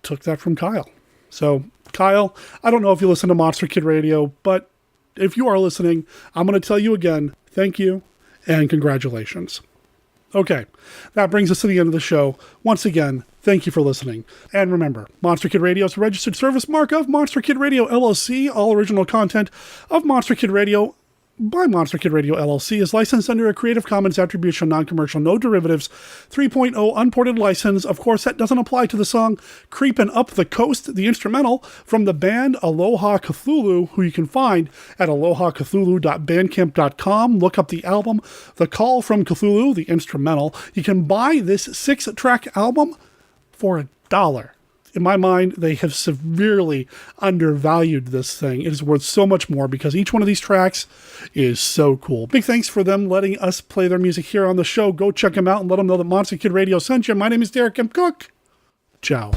took that from Kyle. So, Kyle, I don't know if you listen to Monster Kid Radio, but if you are listening, I'm going to tell you again, thank you and congratulations. Okay, that brings us to the end of the show. Once again, thank you for listening. And remember, Monster Kid Radio is a registered service mark of Monster Kid Radio LLC. All original content of Monster Kid Radio by Monster Kid Radio LLC is licensed under a Creative Commons Attribution Non-Commercial No Derivatives 3.0 unported license. Of course, that doesn't apply to the song Creepin Up The Coast, the instrumental from the band Aloha Cthulu, who you can find at alohacthulu.bandcamp.com. Look up the album, The Call From Cthulhu, the instrumental. You can buy this 6-track album for $1. In my mind, they have severely undervalued this thing. It is worth so much more because each one of these tracks is so cool. Big thanks for them letting us play their music here on the show. Go check them out and let them know that Monster Kid Radio sent you. My name is Derek M. Cook. Ciao.